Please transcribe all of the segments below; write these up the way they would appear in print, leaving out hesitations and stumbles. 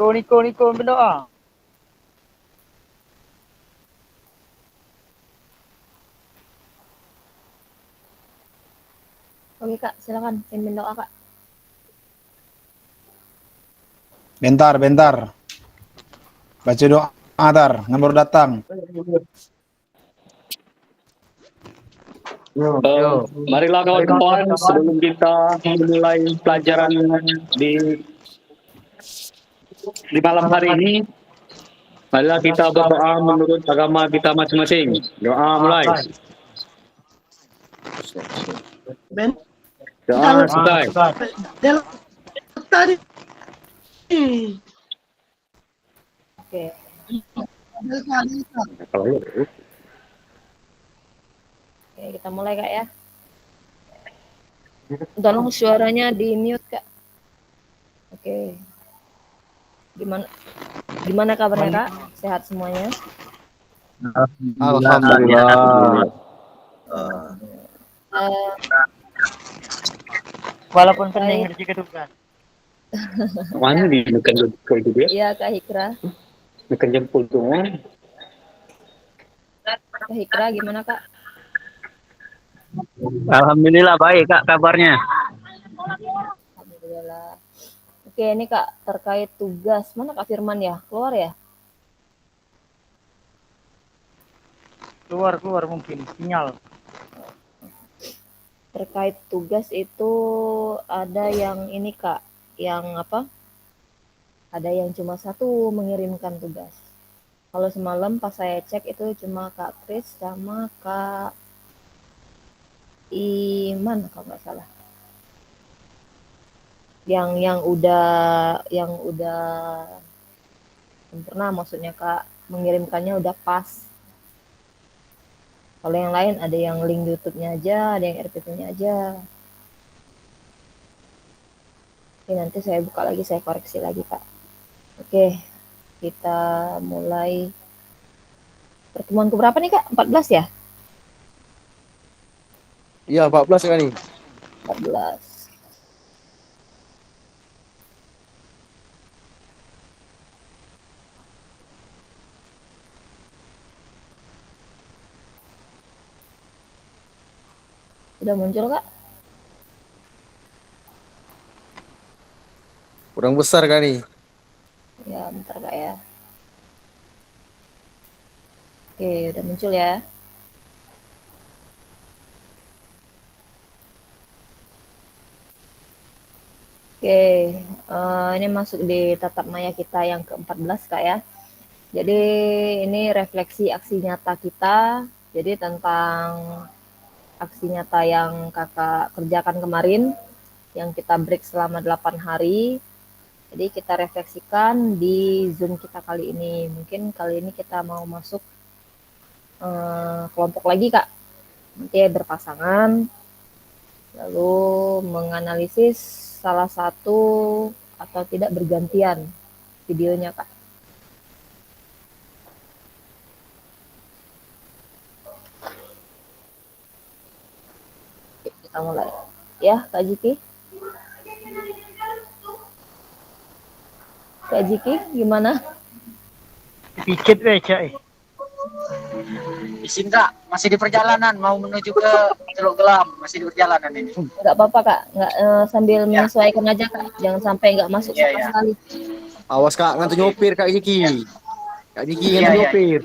Niko berdoa. Oke Kak, silakan pimpin doa Kak. Bentar. Baca doa, Tar. Ngan baru datang. Marilah kawan-kawan, sebelum kita memulai pelajaran di malam hari ini, marilah kita berdoa menurut agama kita masing-masing. Doa mulai. Doa selesai. Oke. Oke, kita mulai Kak ya. Tolong suaranya di mute Kak. Oke. Gimana kabarnya Kak? Sehat semuanya? Alhamdulillah. Walaupun pening rezeki kedudukan. Mana di bukan jempol itu ya? Iya Kak Hikra. Bukan jempol tuh. Kak Hikra gimana Kak? Alhamdulillah baik Kak kabarnya. Alhamdulillah. Oke, ini Kak terkait tugas. Mana Kak Firman ya? Keluar ya? Keluar mungkin sinyal. Terkait tugas itu ada yang ini Kak, yang apa? Ada yang cuma satu mengirimkan tugas. Kalau semalam pas saya cek itu cuma Kak Kris sama Kak Iman kalau nggak salah. Yang udah sempurna maksudnya Kak, mengirimkannya udah pas. Kalau yang lain ada yang link YouTube-nya aja, ada yang RPP-nya aja. Oke, nanti saya buka lagi, saya koreksi lagi Kak. Oke, kita mulai pertemuan keberapa nih Kak? 14 ya? Iya 14 kan nih. 14. Udah muncul Kak? Kurang besar kan nih. Ya, bentar Kak ya. Oke, udah muncul ya. Oke, ini masuk di tatap maya kita yang ke-14 Kak ya. Jadi ini refleksi aksi nyata kita. Jadi tentang aksi nyata yang Kakak kerjakan kemarin, yang kita break selama 8 hari. Jadi kita refleksikan di Zoom kita kali ini. Mungkin kali ini kita mau masuk kelompok lagi Kak. Nanti berpasangan, lalu menganalisis salah satu atau tidak bergantian videonya Kak. Oke, kita mulai. Ya Kak Jiki. Kak Jiki gimana? Dikit Cak. Izin Kak, masih di perjalanan mau menuju ke Teluk Gelam, masih di perjalanan ini. Nggak apa-apa Kak, nggak sambil menyesuaikan aja Kak, jangan sampai nggak masuk sama sekali. Awas Kak ngantuk nyopir Kak Jiki. Kak Jiki ngantuk nyopir.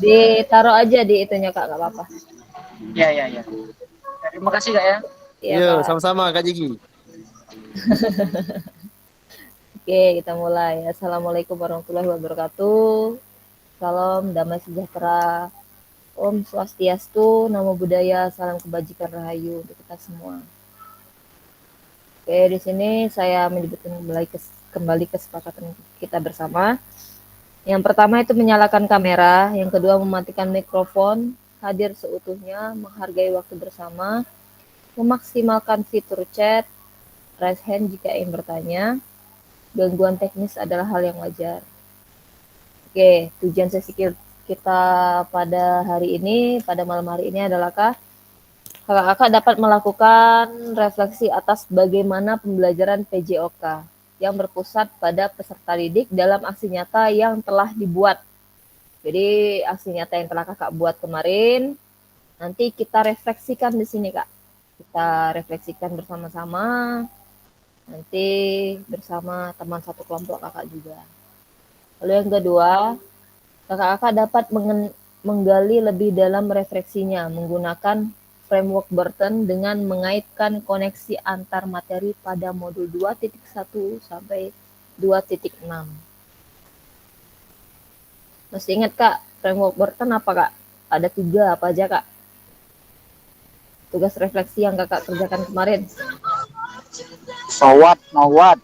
Ditaruh aja di itunya Kak, nggak apa-apa. Iya. Terima kasih Kak ya. Iya, sama-sama Kak Jiki. Oke, kita mulai. Assalamualaikum warahmatullahi wabarakatuh. Salam damai sejahtera. Om Swastiastu, Namo Buddhaya, salam kebajikan rahayu untuk kita semua. Oke, di sini saya menyebutkan kembali kesepakatan kita bersama. Yang pertama itu menyalakan kamera, yang kedua mematikan mikrofon, hadir seutuhnya, menghargai waktu bersama, memaksimalkan fitur chat, raise hand jika ingin bertanya. Gangguan teknis adalah hal yang wajar. Oke, tujuan sesi kita pada hari ini, pada malam hari ini adalah kakak dapat melakukan refleksi atas bagaimana pembelajaran PJOK yang berpusat pada peserta didik dalam aksi nyata yang telah dibuat. Jadi aksi nyata yang telah kakak buat kemarin, nanti kita refleksikan di sini kak. Kita refleksikan bersama-sama, nanti bersama teman satu kelompok kakak juga. Lalu yang kedua, kakak-kakak dapat menggali lebih dalam refleksinya menggunakan framework Burton dengan mengaitkan koneksi antar materi pada modul 2.1 sampai 2.6. Masih ingat kak, framework Burton apa kak? Ada 3 apa aja kak? Tugas refleksi yang kakak kerjakan kemarin. So what, no what.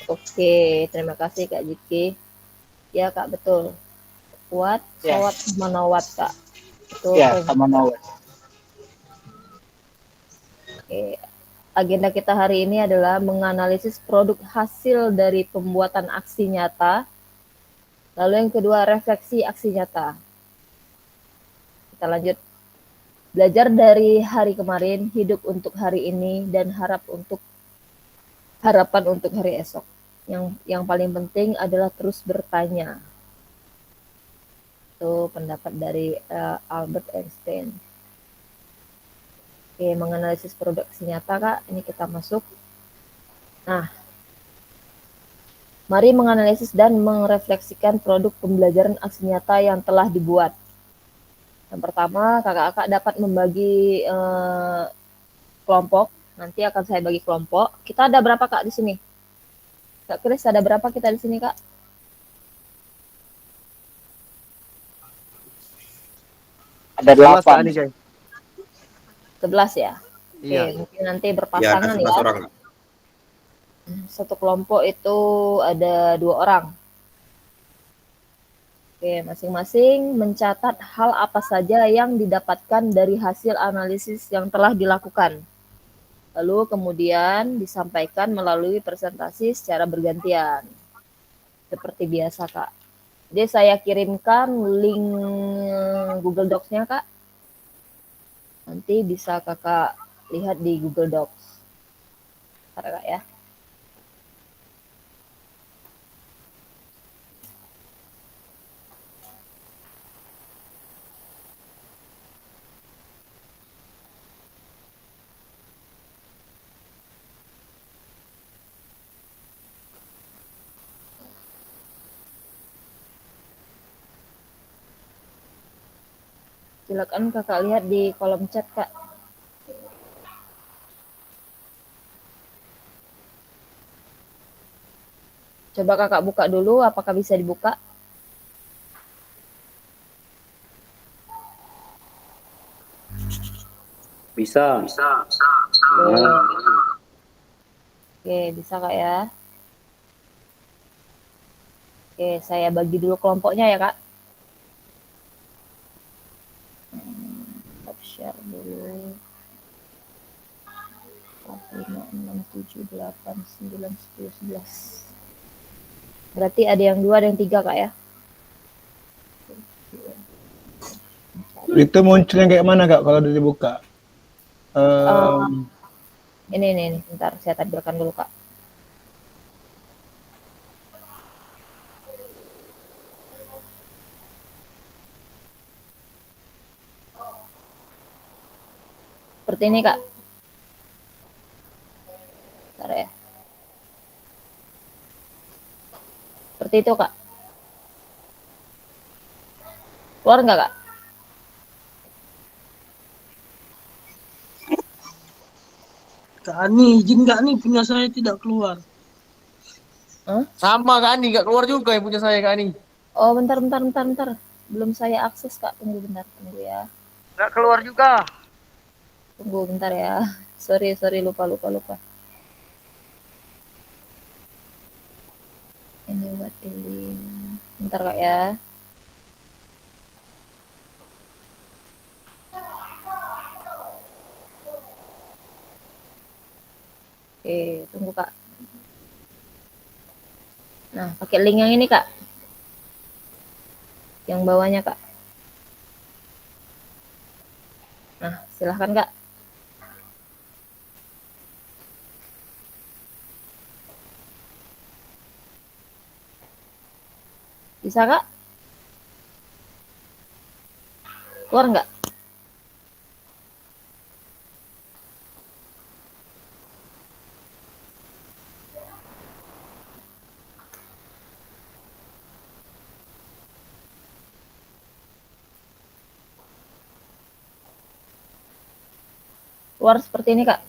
Oke, terima kasih kak Jiki. Ya kak, betul. What, so Ya. what, sama no what kak. Itu Ya, framework. sama no what. Oke. Agenda kita hari ini adalah menganalisis produk hasil dari pembuatan aksi nyata. Lalu yang kedua, refleksi aksi nyata. Kita lanjut. Belajar dari hari kemarin, hidup untuk hari ini, dan harapan untuk hari esok. Yang paling penting adalah terus bertanya. Itu pendapat dari Albert Einstein. Oke, menganalisis produk aksi nyata kak, ini kita masuk. Nah, mari menganalisis dan merefleksikan produk pembelajaran aksi nyata yang telah dibuat. Yang pertama, kakak-kakak dapat membagi kelompok. Nanti akan saya bagi kelompok. Kita ada berapa kak di sini? Kak Kris, ada berapa kita di sini kak? Ada 11 Kak 8. Ani, Cai. 11 ya? Iya. Oke, mungkin nanti Ya, ada berpasangan 11 ya. orang. Satu kelompok itu ada 2 orang. Oke, masing-masing mencatat hal apa saja yang didapatkan dari hasil analisis yang telah dilakukan. Lalu kemudian disampaikan melalui presentasi secara bergantian. Seperti biasa, Kak. Jadi saya kirimkan link Google Docs-nya, Kak. Nanti bisa Kakak lihat di Google Docs. Bentar, Kak ya. Silakan Kakak lihat di kolom chat, Kak. Coba Kakak buka dulu, apakah bisa dibuka? Bisa. Nah, Oke, bisa Kak ya. Oke, saya bagi dulu kelompoknya ya, Kak. Stop share dulu. 4, 5, 6, 7, 8, 9, 10, 11. Berarti ada yang 2, ada yang 3, Kak ya. Itu munculnya kayak mana kak kalau udah dibuka? Ini, bentar, saya tampilkan dulu, Kak. Seperti ini, Kak. Bentar ya. Seperti itu, Kak. Keluar nggak, Kak? Kak Ani, izin nggak nih punya saya tidak keluar. Sama Kak Ani, nggak keluar juga yang punya saya Kak Ani. Oh, bentar. Belum saya akses, Kak. Tunggu ya. Nggak keluar juga. Tunggu bentar ya. Sorry, lupa. Ini buat ini. Bentar, Kak ya. Oke, tunggu, Kak. Nah, pakai link yang ini, Kak. Yang bawahnya, Kak. Nah, silahkan, Kak. Bisa Kak? Keluar nggak? Keluar seperti ini Kak.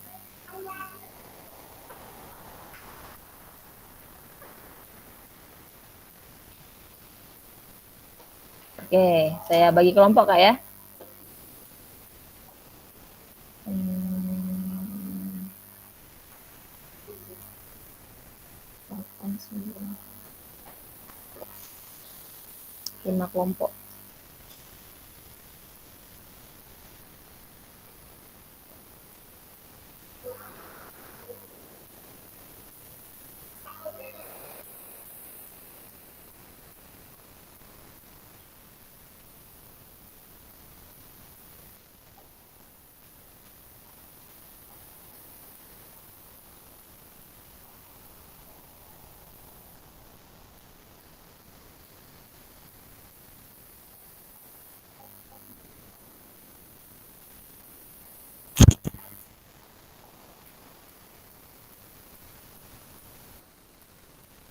Oke, saya bagi kelompok Kak ya. Hmm, 8, 9, 5 kelompok.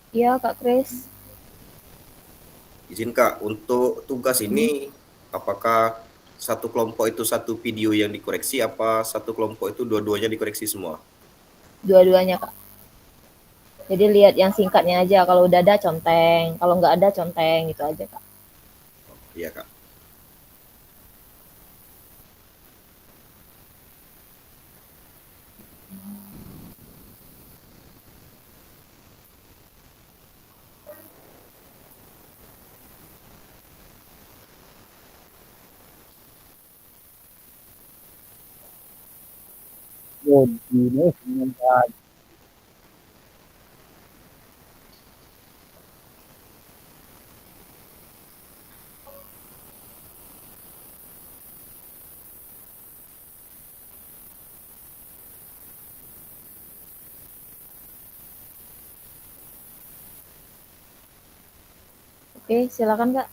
Iya Kak Kris. Izin Kak, untuk tugas ini apakah satu kelompok itu satu video yang dikoreksi apa satu kelompok itu dua-duanya dikoreksi semua? Dua-duanya Kak. Jadi lihat yang singkatnya aja. Kalau udah ada conteng, kalau nggak ada conteng gitu aja Kak. Iya Kak. Oke, silakan Kak.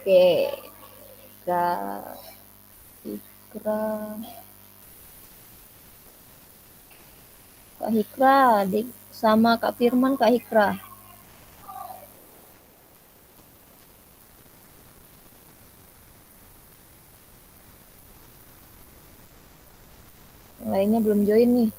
Oke, Kak Hikra. Kak Hikra, adik sama Kak Firman, Kak Hikra. Yang lainnya belum join nih.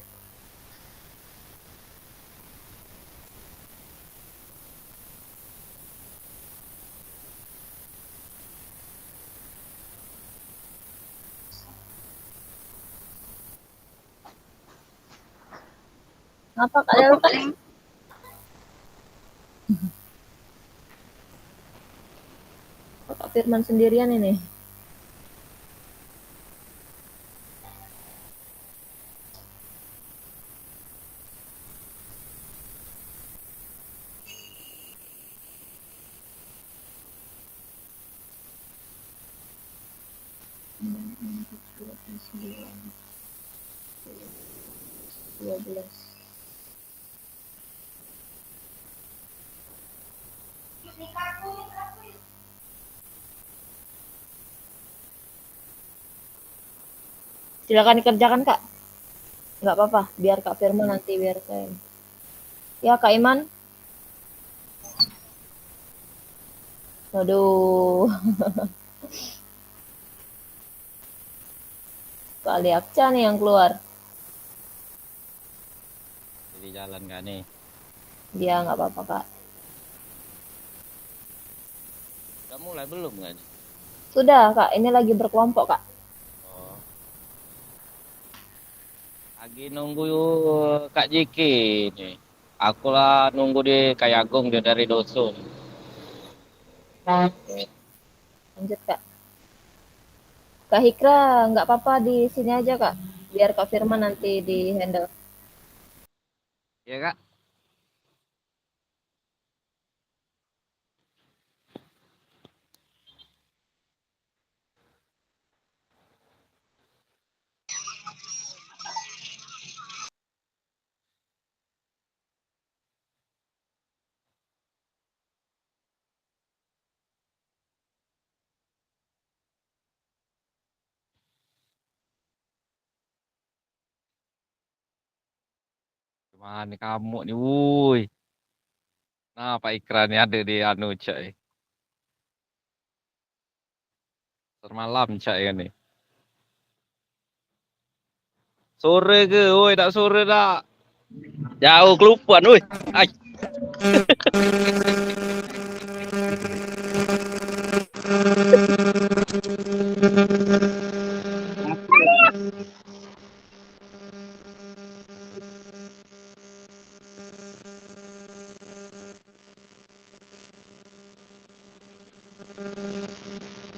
Kenapa Kak Delta? Kak Firman sendirian ini. Dua belas. Silakan dikerjakan Kak. Nggak apa-apa, biar Kak Firman nanti biar saya. Ya Kak Iman. Waduh, Kak Ali Akca nih yang keluar. Jadi jalan gak nih? Dia nggak apa-apa Kak. Udah mulai belum gak nih? Sudah Kak, ini lagi berkelompok Kak. Oh. Lagi nunggu Kak Jiki nih. Aku lah nunggu di Kayagung dia dari Dosun. Oke, lanjut Kak. Kak Hikra, nggak apa-apa di sini aja Kak. Biar Kak Firman nanti di handle. Iya Kak? Mana kamu nih, wuih. Nah, Pak Ikrannya ada di anu cak. Termalam cak ya nih. Sore ke, woi tak sore tak. Jauh kelupaan, woi. Ai.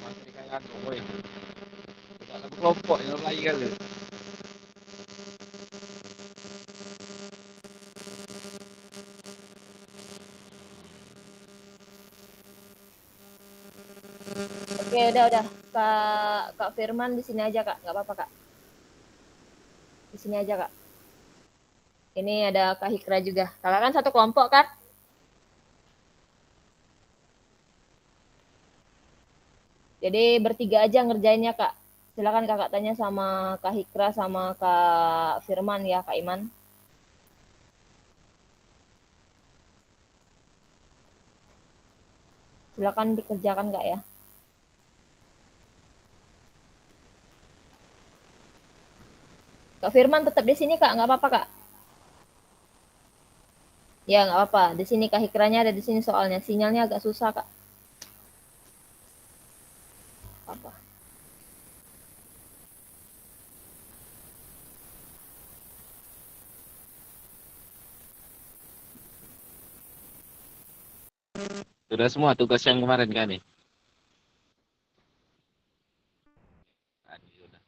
Masih kayak aku, woi. Tak ada kelompok yang lagi kali. Oke, udah. Kak Firman di sini aja, Kak. Nggak apa-apa, Kak. Di sini aja, Kak. Ini ada Kak Hikra juga. Kakak kan satu kelompok, kan? Jadi bertiga aja ngerjainnya, Kak. Silakan Kakak tanya sama Kak Hikra sama Kak Firman ya, Kak Iman. Silakan dikerjakan, Kak ya. Kak Firman tetap di sini, Kak. Nggak apa-apa, Kak. Ya, nggak apa-apa. Di sini Kak Hikranya ada di sini soalnya. Sinyalnya agak susah, Kak. Apa? Sudah semua tugas yang kemarin kan nih. Tadi udah.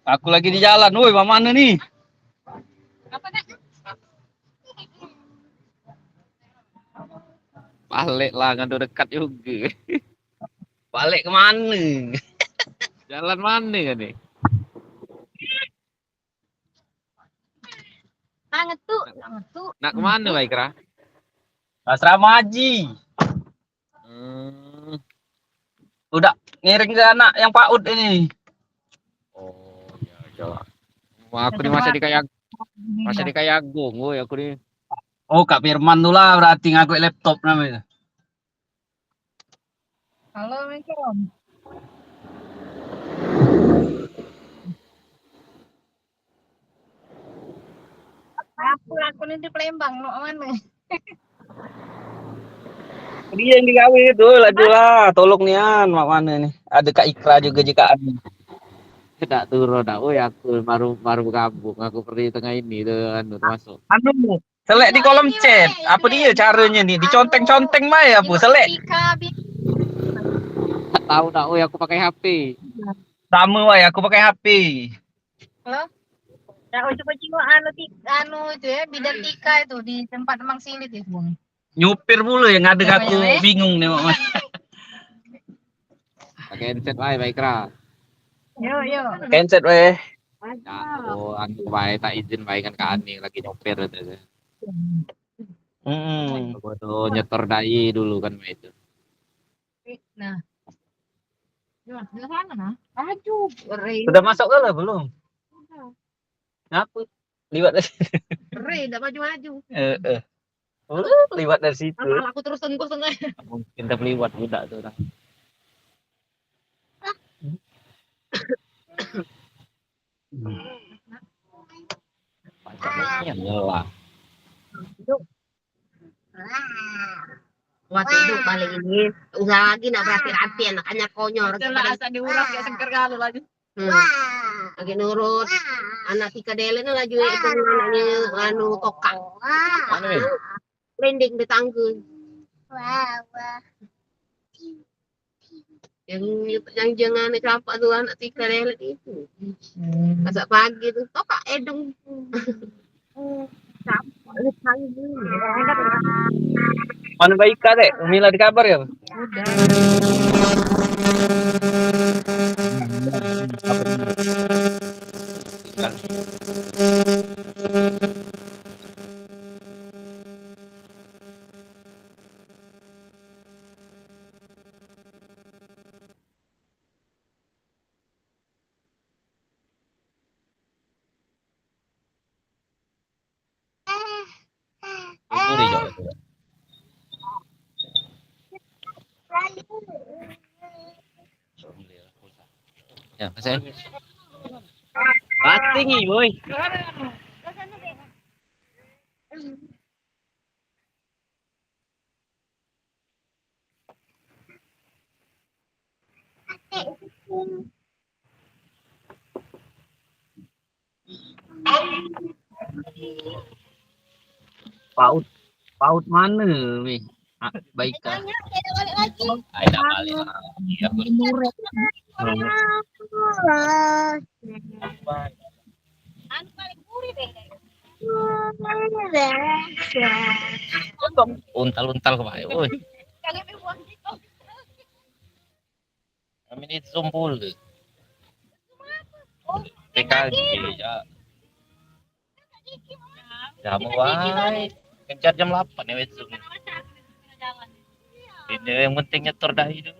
Aku lagi di jalan, woi, mana nih? Balik lah, kan udah dekat juga. Balik kemana? Jalan mana kan nih? Sangat tuh. Nak kemana, Pak Ikra? Asrama Haji. Udah ngiring ke anak yang PAUD ini. Oh, ya. Wah, aku nih masih di Kayagung, woi, aku nih. Oh, Kak Firman tuh lah berarti ngaku laptop namanya. Halo, Assalamualaikum. Aku ini di Palembang, lo mana? Dia yang digawe itu lah, tolong nian mak mana nih. Ada Kak Ikra juga jika ada. Tidak turun, woi, aku baru gabung, aku pergi tengah ini tuh masuk. Anu, selek di kolom chat. Apa dia caranya nih? Diconteng-conteng mah ya, Bu. Selek. Tak tahu tak, woi, aku pakai HP. Sama wae aku pakai HP. Halo? Nah, coba anu itu ya, bidan Tika itu di tempat Emang Silit itu, Bung. Nyupir mulu yang ada aku bingung nih mak. Pakai headset wae, Pak Ikra. Yo. Handset wae. Ya, anu wae tak izin wae kan Kak Ani lagi nyopir itu. Tuh nyetor dai dulu kan itu. Nah. Di sana nah. Maju. Sudah masuk ke lah belum? Apa? Liwat dari Udah maju. liwat dari situ. Aku terus tengkus aja. Mungkin terliwat budak tuh orang. Pacarnya lah. Waktu itu balik ini usaha lagi nak berapi-api anak-anak konyol. Itulah asal diurap ya sengker galu lagi. Lagi nurut anak Tika Delen lagi itu anaknya anu tokak. Mana nih? Lending di tangga. Yang jangan campak tuh anak Tika Delen itu. Masak pagi tuh tokak edung. Campak di tangga. Mana baik deh? Mila di kabar ya? Jo. Ya, saya. Tinggi, boy. Paut paut mana weh? Baik kah? Ada balik lah. Ya, untal-untal kemarin. Woi, kami ini sumpul. PKG ya. Jamu wae. Kejar jam 8 ya wes. Ini yang penting nyetor dah itu.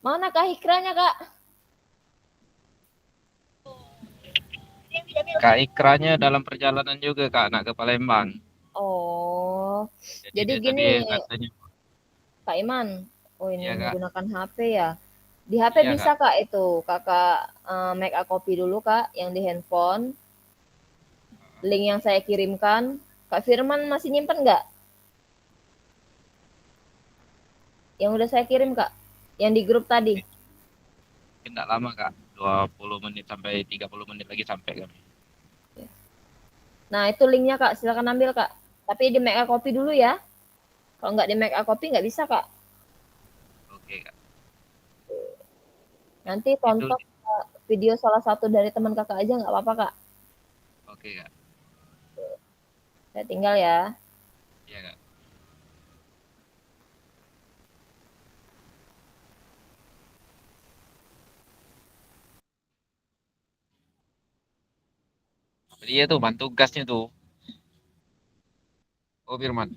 Mana Kak Ikranya, Kak? Kak Ikranya dalam perjalanan juga Kak nak ke Palembang. Oh, jadi dia gini, tadi katanya Kak Iman. Oh, ini Iya, Kak. menggunakan HP ya. Di HP Iya, bisa Kak itu. Kakak make a copy dulu Kak yang di handphone. Link yang saya kirimkan. Kak Firman masih nyimpen nggak? Yang udah saya kirim Kak. Yang di grup tadi. tidak lama Kak. 20 menit sampai 30 menit lagi sampai kami. Nah, itu linknya Kak. Silakan ambil Kak. Tapi di make a copy dulu ya. Kalau nggak di make a copy nggak bisa Kak. Oke Kak. Nanti tonton video salah satu dari teman kakak aja nggak apa-apa Kak. Oke Kak. Saya tinggal ya. Iya Kak. Dia tuh bantu gasnya tuh. Oh Firman.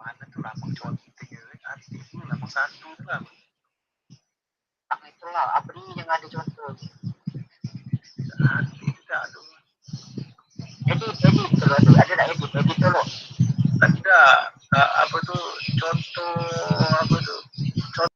Mana tuh lambang cowok kita ya, artis ini lambang satu tuh lah. Tak itulah, apa nih yang ada contoh? Artis tak ada. Edit kalau ada tak edit dulu. Ada, apa tuh contoh apa tuh? Contoh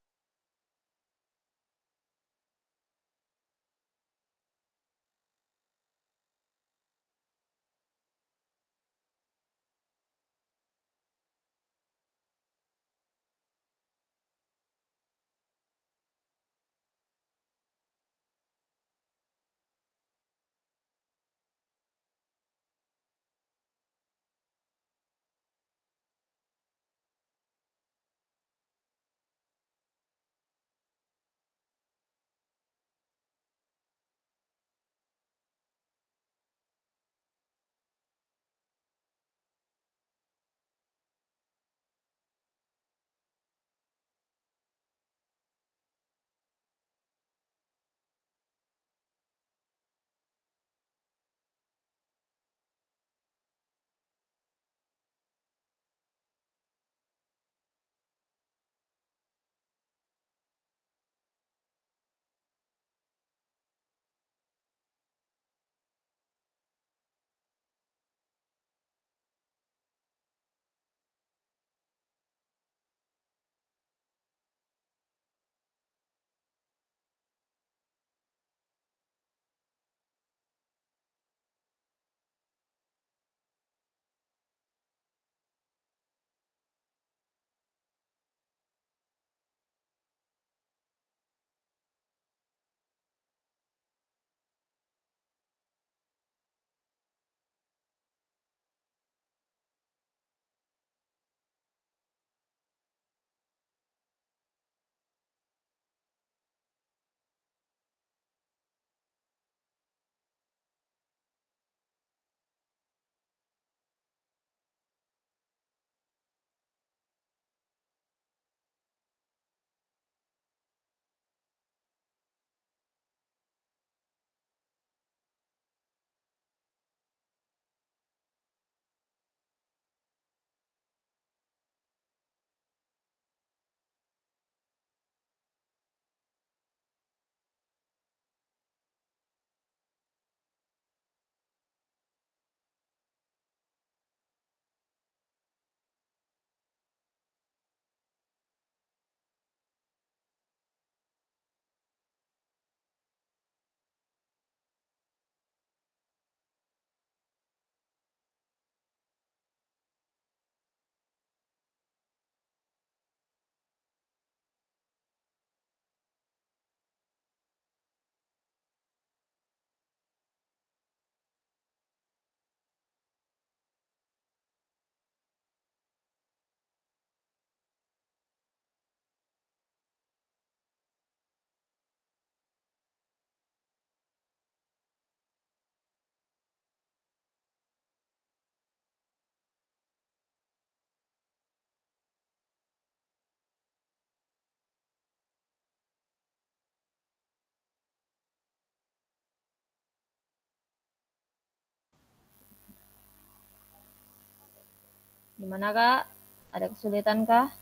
Gimana Kak? Ada kesulitan kah?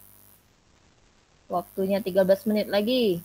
Waktunya 13 menit lagi.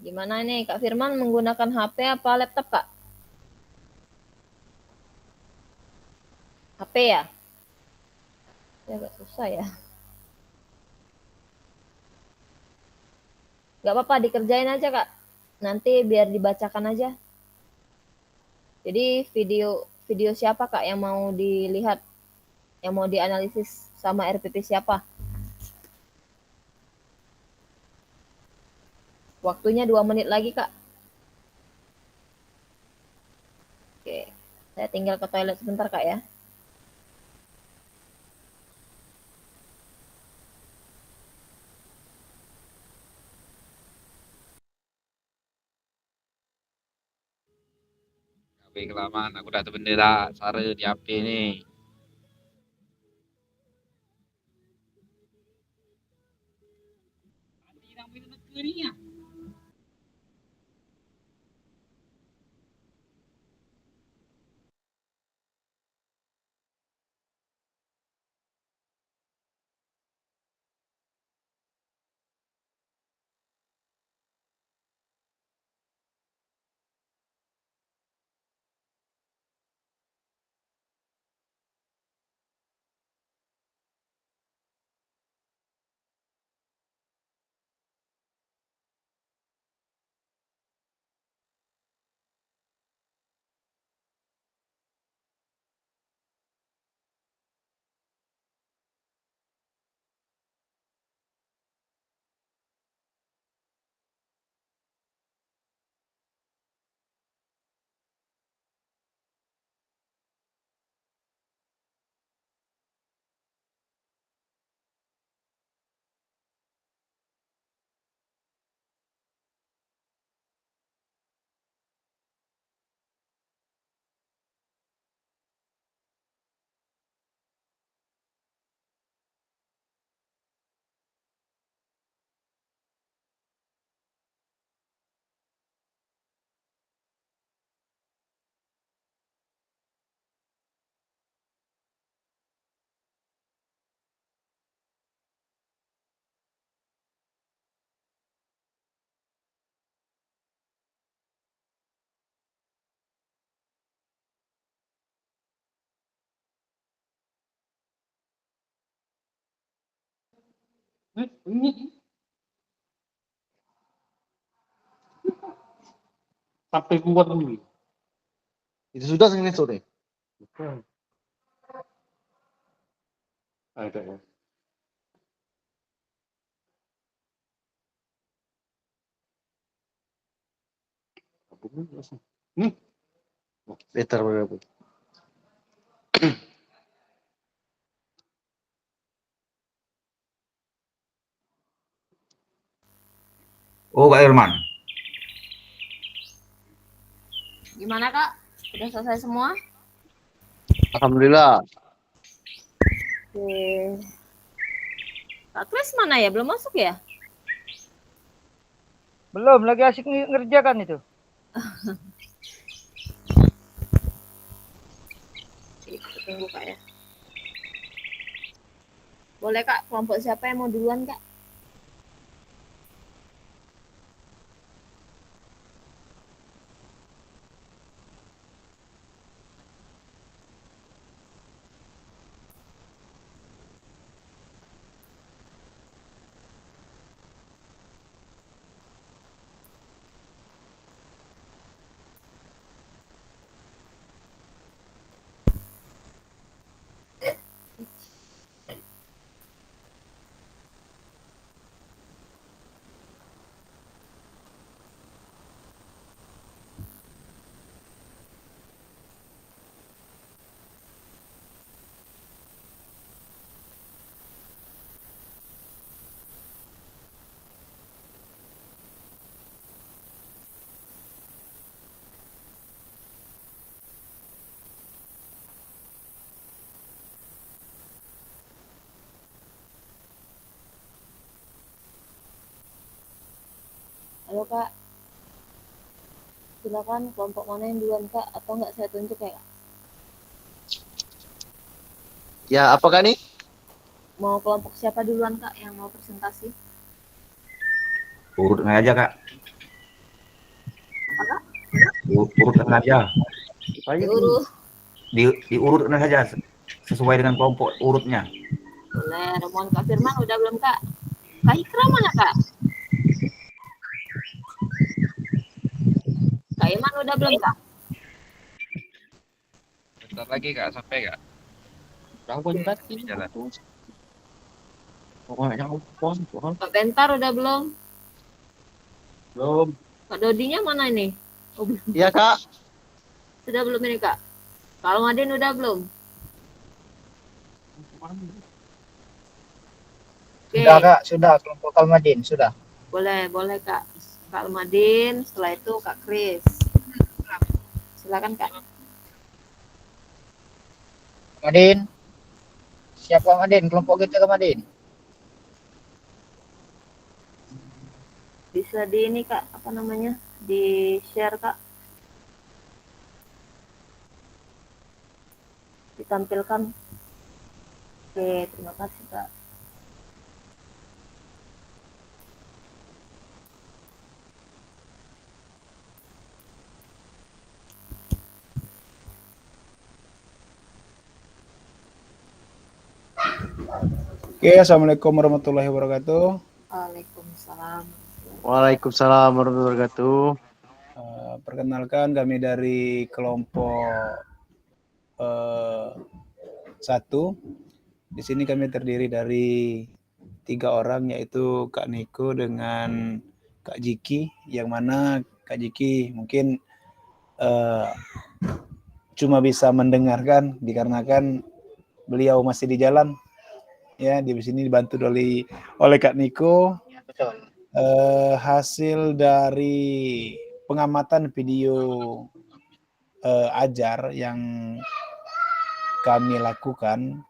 Gimana nih Kak Firman menggunakan HP apa laptop Kak? HP ya? Ya agak susah ya. Gak apa-apa dikerjain aja Kak. Nanti biar dibacakan aja. Jadi video video siapa Kak yang mau dilihat? Yang mau dianalisis sama RPP siapa? Waktunya 2 menit lagi Kak. Oke, saya tinggal ke toilet sebentar Kak ya. Tapi kelamaan aku udah bendera Sare di HP nih. Sampai kuat dulu. Itu sudah Senin sore. Ada ya. Better berapa? Oh, Kak Irman. Gimana Kak? Udah selesai semua? Alhamdulillah. Oke. Kak Kris mana ya? Belum masuk ya? Belum, lagi asik ngerjakan itu. Kita tunggu Kak ya. Boleh Kak, kelompok siapa yang mau duluan Kak? Halo Kak. Silakan kelompok mana yang duluan Kak? Atau nggak saya tunjuk ya Kak? Ya, apakah nih? Mau kelompok siapa duluan Kak yang mau presentasi? Urut aja, Kak. Urutkan saja. Diurut. Diurutkan saja sesuai dengan kelompok urutnya. Boleh. Rombongan Kak Firman udah belum Kak? Kak Ikra mana Kak? Kak Iman udah belum Kak? Bentar lagi Kak, sampai Kak. Jalan. Kak Bentar udah belum? Belum. Kak Dodinya mana ini? Oh, belum. Iya Kak. Sudah belum ini Kak? Kalau Madin udah belum? Oke. Sudah Kak, sudah kelompok Kalmadin, sudah. Boleh Kak. Kak Madin, setelah itu Kak Kris. Silakan Kak. Kalmadin. Siap Kalmadin, kelompok kita Kalmadin. Bisa di ini Kak, apa namanya? Di share Kak. Ditampilkan. Oke, terima kasih Kak. Oke, assalamualaikum warahmatullahi wabarakatuh. Waalaikumsalam. Waalaikumsalam warahmatullahi wabarakatuh. Perkenalkan kami dari kelompok 1. Di sini kami terdiri dari 3 orang, yaitu Kak Niko dengan Kak Jiki, yang mana Kak Jiki mungkin cuma bisa mendengarkan dikarenakan beliau masih di jalan. Ya, di sini dibantu oleh Kak Niko. Ya, betul. Hasil dari pengamatan video ajar yang kami lakukan,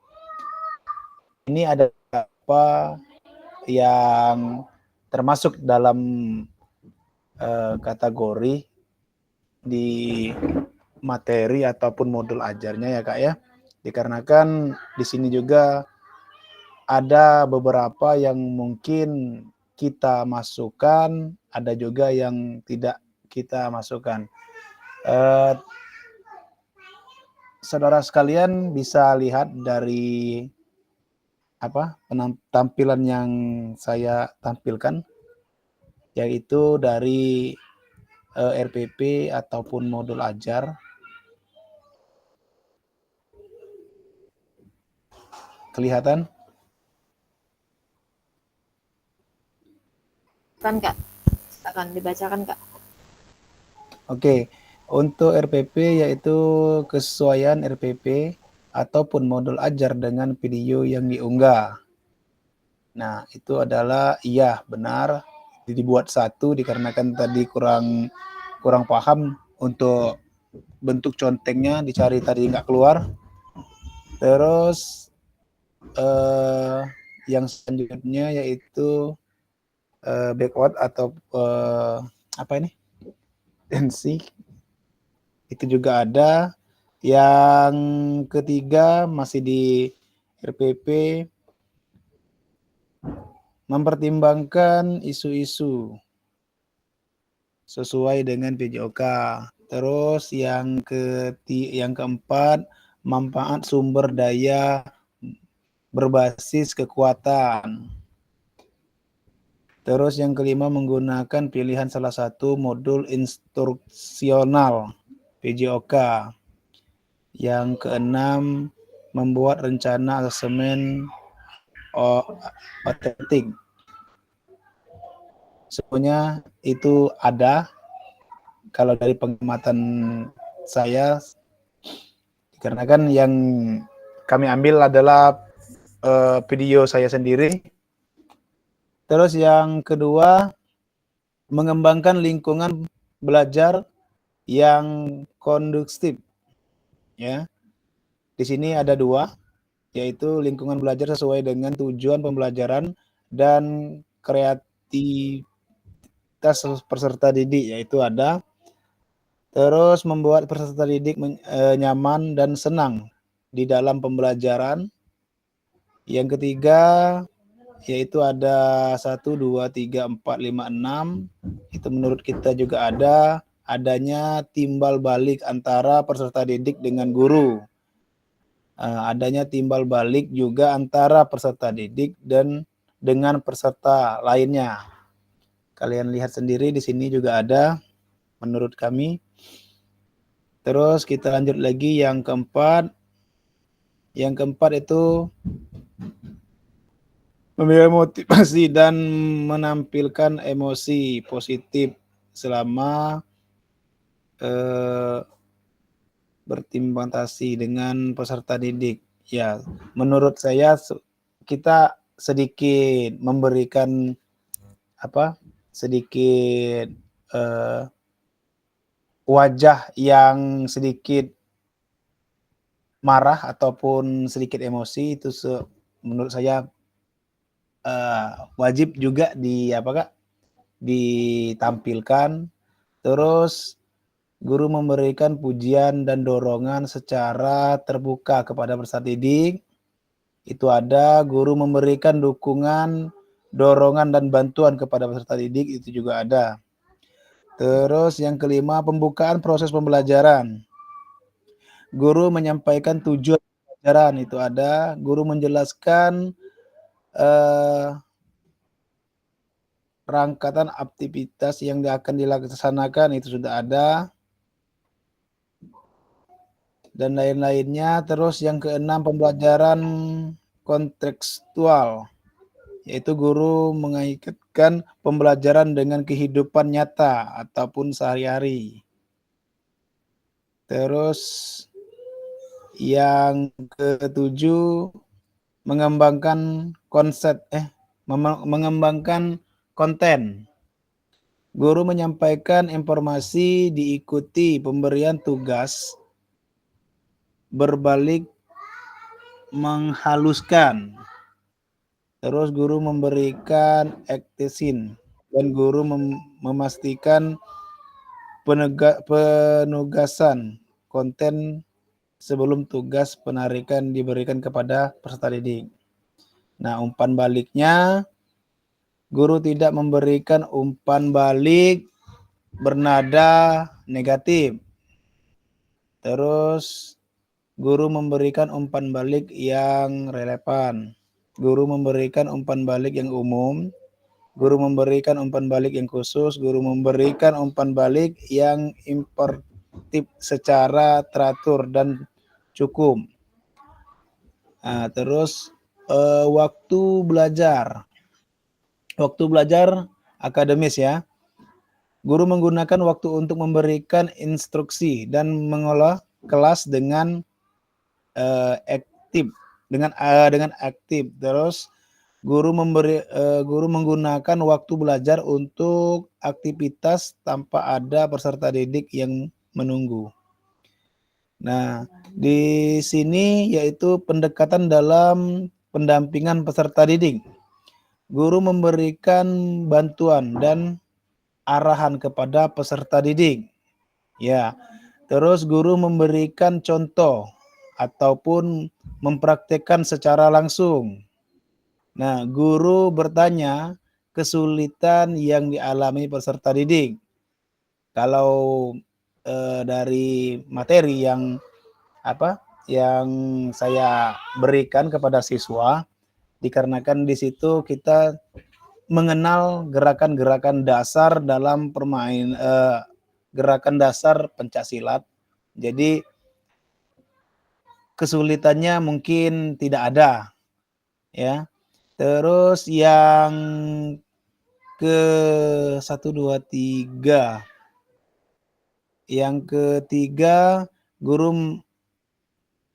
ini ada beberapa yang termasuk dalam kategori di materi ataupun modul ajarnya ya Kak ya. Dikarenakan di sini juga ada beberapa yang mungkin kita masukkan, ada juga yang tidak kita masukkan. Saudara sekalian bisa lihat dari tampilan yang saya tampilkan, yaitu dari RPP ataupun modul ajar. Kelihatan? Kan Kak, akan dibacakan Kak. Oke, untuk RPP yaitu kesesuaian RPP ataupun modul ajar dengan video yang diunggah. Nah, itu adalah iya benar dibuat 1 dikarenakan tadi kurang paham untuk bentuk contengnya, dicari tadi nggak keluar. Terus yang selanjutnya yaitu backward atau tensi, itu juga ada. Yang ketiga masih di RPP, mempertimbangkan isu-isu sesuai dengan PJOK. Terus yang keempat, manfaat sumber daya berbasis kekuatan. Terus yang kelima, menggunakan pilihan salah satu modul instruksional PJOK. Yang keenam, membuat rencana asesmen otentik. Semuanya itu ada. Kalau dari pengamatan saya, karena kan yang kami ambil adalah video saya sendiri. Terus yang kedua, mengembangkan lingkungan belajar yang kondusif. Ya, di sini ada 2, yaitu lingkungan belajar sesuai dengan tujuan pembelajaran dan kreativitas peserta didik, yaitu ada. Terus membuat peserta didik nyaman dan senang di dalam pembelajaran. Yang ketiga, yaitu ada 1, 2, 3, 4, 5, 6. Itu menurut kita juga ada adanya timbal balik antara peserta didik dengan guru. Adanya timbal balik juga antara peserta didik dan dengan peserta lainnya. Kalian lihat sendiri di sini juga ada menurut kami. Terus kita lanjut lagi yang keempat. Yang keempat itu memberi motivasi dan menampilkan emosi positif selama bertimbangtasi dengan peserta didik. Ya, menurut saya kita sedikit memberikan sedikit wajah yang sedikit marah ataupun sedikit emosi itu menurut saya wajib juga ditampilkan. Terus guru memberikan pujian dan dorongan secara terbuka kepada peserta didik. Itu ada guru memberikan dukungan, dorongan dan bantuan kepada peserta didik, itu juga ada. Terus yang kelima, pembukaan proses pembelajaran. Guru menyampaikan tujuan pembelajaran, itu ada. Guru menjelaskan rangkaian aktivitas yang akan dilaksanakan, itu sudah ada. Dan lain-lainnya. Terus yang keenam, pembelajaran kontekstual, yaitu guru mengaitkan pembelajaran dengan kehidupan nyata ataupun sehari-hari. Terus yang ketujuh, mengembangkan mengembangkan konten. Guru menyampaikan informasi diikuti pemberian tugas berbalik menghaluskan. Terus guru memberikan aktesin dan guru memastikan penugasan konten sebelum tugas penarikan diberikan kepada peserta didik. Nah, umpan baliknya, guru tidak memberikan umpan balik bernada negatif. Terus guru memberikan umpan balik yang relevan. Guru memberikan umpan balik yang umum. Guru memberikan umpan balik yang khusus. Guru memberikan umpan balik yang imperatif secara teratur dan cukup. Nah, terus waktu belajar. Waktu belajar akademis ya. Guru menggunakan waktu untuk memberikan instruksi dan mengolah kelas dengan aktif, dengan aktif. Terus guru menggunakan waktu belajar untuk aktivitas tanpa ada peserta didik yang menunggu. Nah, di sini yaitu pendekatan dalam pendampingan peserta didik. Guru memberikan bantuan dan arahan kepada peserta didik. Ya. Terus guru memberikan contoh ataupun mempraktekkan secara langsung. Nah, guru bertanya kesulitan yang dialami peserta didik. Kalau dari materi yang saya berikan kepada siswa, dikarenakan di situ kita mengenal gerakan-gerakan dasar dalam gerakan dasar pencaksilat. Jadi kesulitannya mungkin tidak ada, ya. Terus yang yang ketiga, guru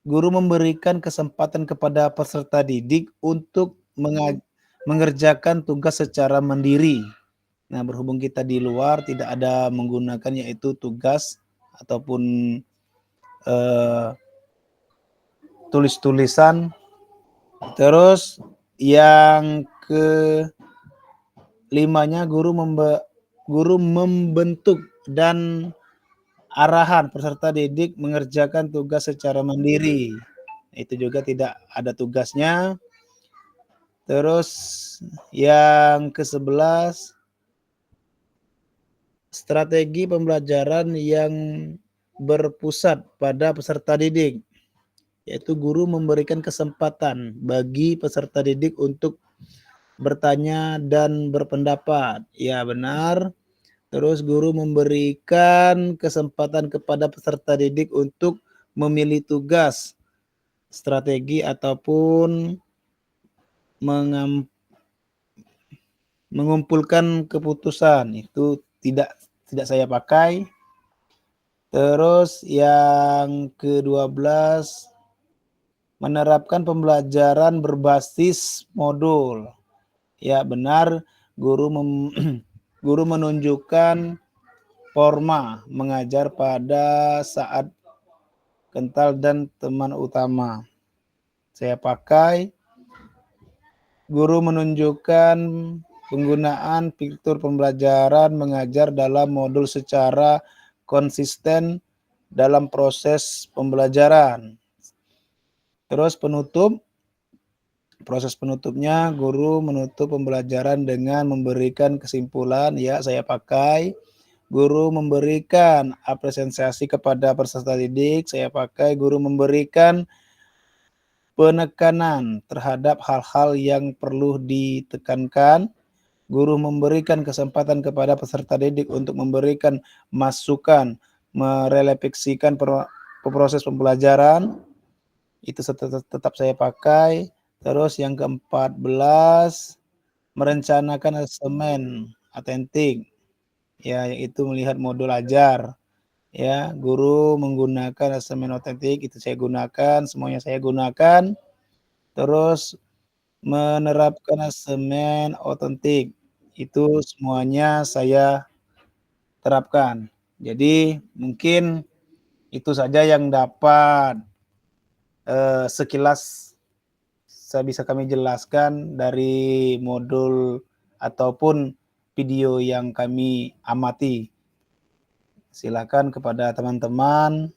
memberikan kesempatan kepada peserta didik untuk mengerjakan tugas secara mandiri. Nah, berhubung kita di luar tidak ada menggunakan yaitu tugas ataupun tulis-tulisan. Terus yang kelimanya, guru membentuk dan arahan peserta didik mengerjakan tugas secara mandiri. Itu juga tidak ada tugasnya. Terus yang ke-11, strategi pembelajaran yang berpusat pada peserta didik, yaitu guru memberikan kesempatan bagi peserta didik untuk bertanya dan berpendapat. Ya, benar. Terus guru memberikan kesempatan kepada peserta didik untuk memilih tugas, strategi ataupun mengumpulkan keputusan. Itu tidak saya pakai. Terus yang ke-12, menerapkan pembelajaran berbasis modul. Ya, benar, guru guru menunjukkan forma mengajar pada saat kental dan teman utama. Saya pakai guru menunjukkan penggunaan fitur pembelajaran mengajar dalam modul secara konsisten dalam proses pembelajaran. Terus proses penutupnya, guru menutup pembelajaran dengan memberikan kesimpulan. Ya, saya pakai. Guru memberikan apresiasi kepada peserta didik. Saya pakai. Guru memberikan penekanan terhadap hal-hal yang perlu ditekankan. Guru memberikan kesempatan kepada peserta didik untuk memberikan masukan, merefleksikan proses pembelajaran. Itu tetap saya pakai. Terus yang ke-14, merencanakan asesmen autentik, ya, yaitu melihat modul ajar. Ya, guru menggunakan asesmen autentik, itu saya gunakan, semuanya saya gunakan. Terus menerapkan asesmen autentik, itu semuanya saya terapkan. Jadi mungkin itu saja yang dapat sekilas bisa kami jelaskan dari modul ataupun video yang kami amati. Silakan kepada teman-teman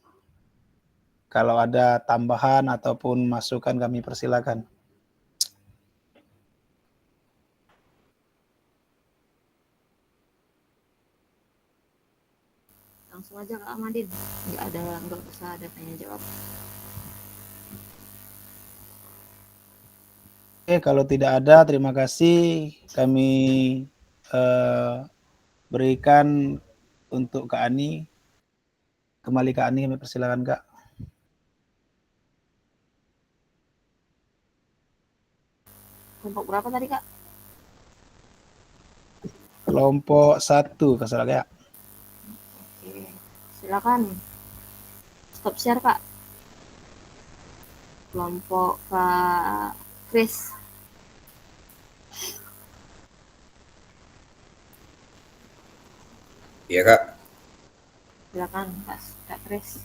kalau ada tambahan ataupun masukan kami persilakan. Langsung aja Kak Amadin, nggak usah ada tanya jawab. Oke, kalau tidak ada, terima kasih. Kami berikan untuk Kak Ani. Kembali Kak Ani, kami persilakan Kak. Kelompok berapa tadi Kak? Kelompok 1, Kak salah Kak. Oke, silakan. Stop share Kak. Kelompok Kak Chris. Iya Kak. Silakan Kak Chris.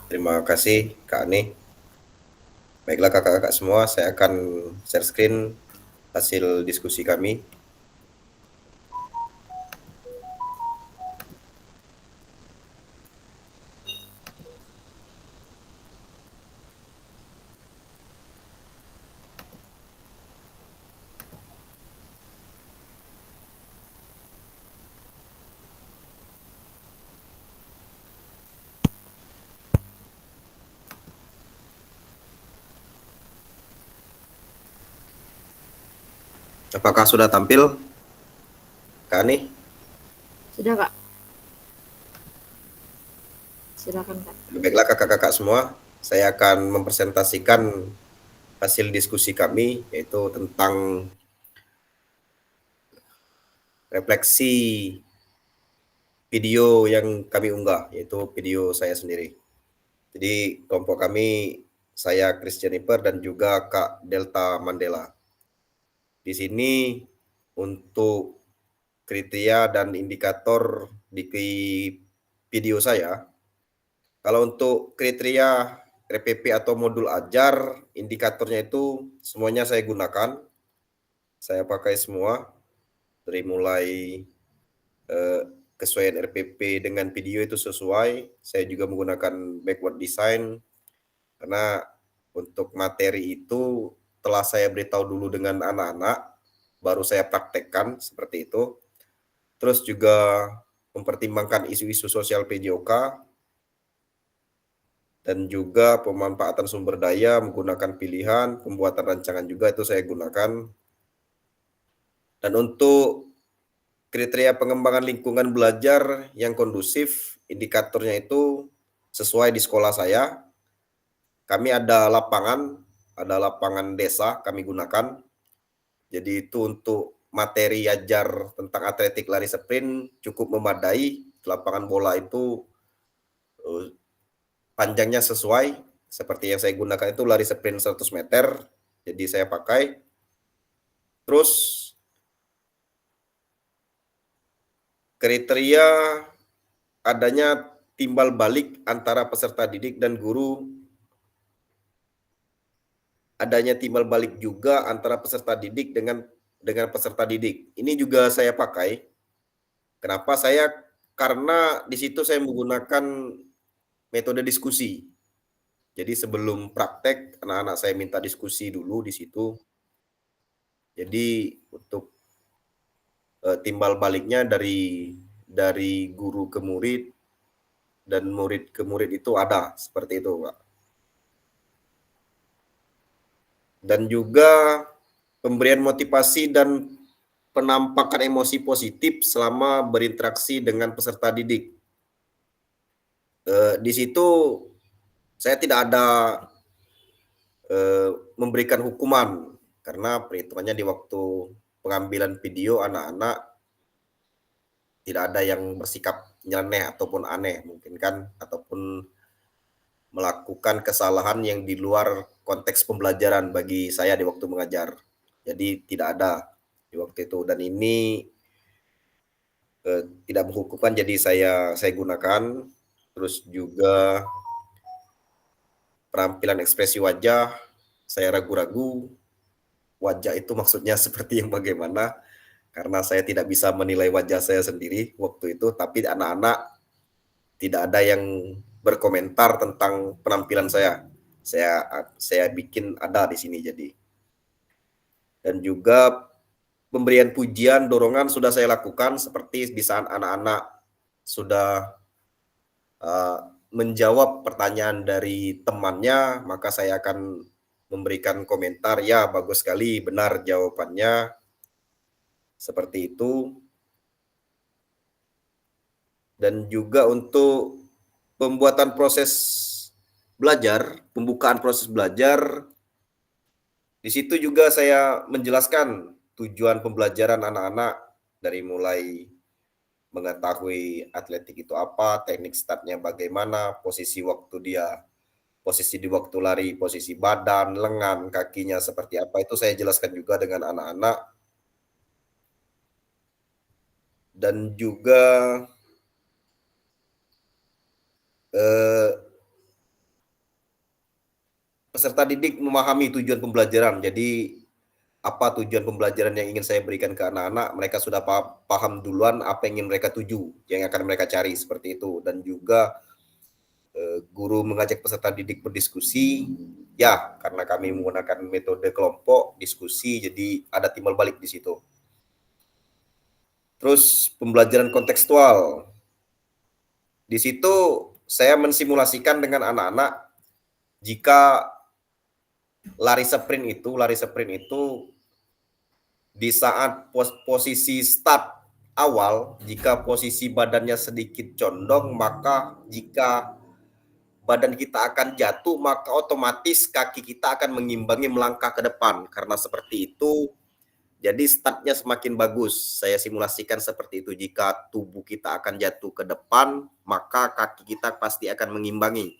Terima kasih Kak Ani. Baiklah kakak-kakak semua, saya akan share screen hasil diskusi kami. Apakah sudah tampil, Kak Ani? Sudah Kak. Silakan Kak. Baiklah kakak-kakak semua, saya akan mempresentasikan hasil diskusi kami, yaitu tentang refleksi video yang kami unggah, yaitu video saya sendiri. Jadi kelompok kami, saya Chris Jennifer dan juga Kak Delta Mandela. Di sini untuk kriteria dan indikator di video saya, kalau untuk kriteria RPP atau modul ajar, indikatornya itu semuanya saya gunakan. Saya pakai semua, dari mulai kesesuaian RPP dengan video itu sesuai. Saya juga menggunakan backward design, karena untuk materi itu telah saya beritahu dulu dengan anak-anak, baru saya praktekkan seperti itu. Terus juga mempertimbangkan isu-isu sosial PJOK, dan juga pemanfaatan sumber daya menggunakan pilihan, pembuatan rancangan juga itu saya gunakan. Dan untuk kriteria pengembangan lingkungan belajar yang kondusif, indikatornya itu sesuai di sekolah saya. Kami ada lapangan desa kami gunakan. Jadi itu untuk materi ajar tentang atletik lari sprint cukup memadai. Lapangan bola itu panjangnya sesuai, seperti yang saya gunakan itu lari sprint 100 meter, jadi saya pakai. Terus kriteria adanya timbal balik antara peserta didik dan guru, adanya timbal balik juga antara peserta didik dengan peserta didik. Ini juga saya pakai. Kenapa karena di situ saya menggunakan metode diskusi. Jadi sebelum praktek, anak-anak saya minta diskusi dulu di situ. Jadi untuk timbal baliknya dari guru ke murid dan murid ke murid itu ada seperti itu, Pak. Dan juga pemberian motivasi dan penampakan emosi positif selama berinteraksi dengan peserta didik. Di situ saya tidak ada memberikan hukuman, karena perhitungannya di waktu pengambilan video anak-anak tidak ada yang bersikap nyeleneh ataupun aneh mungkin kan, ataupun melakukan kesalahan yang di luar konteks pembelajaran bagi saya di waktu mengajar. Jadi tidak ada di waktu itu, dan ini tidak menghukumkan, jadi saya gunakan. Terus juga penampilan ekspresi wajah, saya ragu-ragu wajah itu maksudnya seperti yang bagaimana, karena saya tidak bisa menilai wajah saya sendiri waktu itu, tapi anak-anak tidak ada yang berkomentar tentang penampilan saya. Saya bikin ada di sini jadi. Dan juga pemberian pujian, dorongan sudah saya lakukan, seperti di saat anak-anak sudah menjawab pertanyaan dari temannya, maka saya akan memberikan komentar, ya bagus sekali, benar jawabannya, seperti itu. Dan juga untuk pembuatan proses belajar, pembukaan proses belajar, di situ juga saya menjelaskan tujuan pembelajaran anak-anak, dari mulai mengetahui atletik itu apa, teknik startnya bagaimana, posisi di waktu lari, posisi badan, lengan, kakinya seperti apa, itu saya jelaskan juga dengan anak-anak. Dan juga peserta didik memahami tujuan pembelajaran. Jadi apa tujuan pembelajaran yang ingin saya berikan ke anak-anak, mereka sudah paham duluan apa yang ingin mereka tuju, yang akan mereka cari, seperti itu. Dan juga guru mengajak peserta didik berdiskusi, ya karena kami menggunakan metode kelompok diskusi, jadi ada timbal balik di situ. Terus pembelajaran kontekstual, di situ saya mensimulasikan dengan anak-anak jika lari sprint itu di saat posisi start awal, jika posisi badannya sedikit condong, maka jika badan kita akan jatuh, maka otomatis kaki kita akan mengimbangi melangkah ke depan. Karena seperti itu, jadi startnya semakin bagus. Saya simulasikan seperti itu. Jika tubuh kita akan jatuh ke depan, maka kaki kita pasti akan mengimbangi.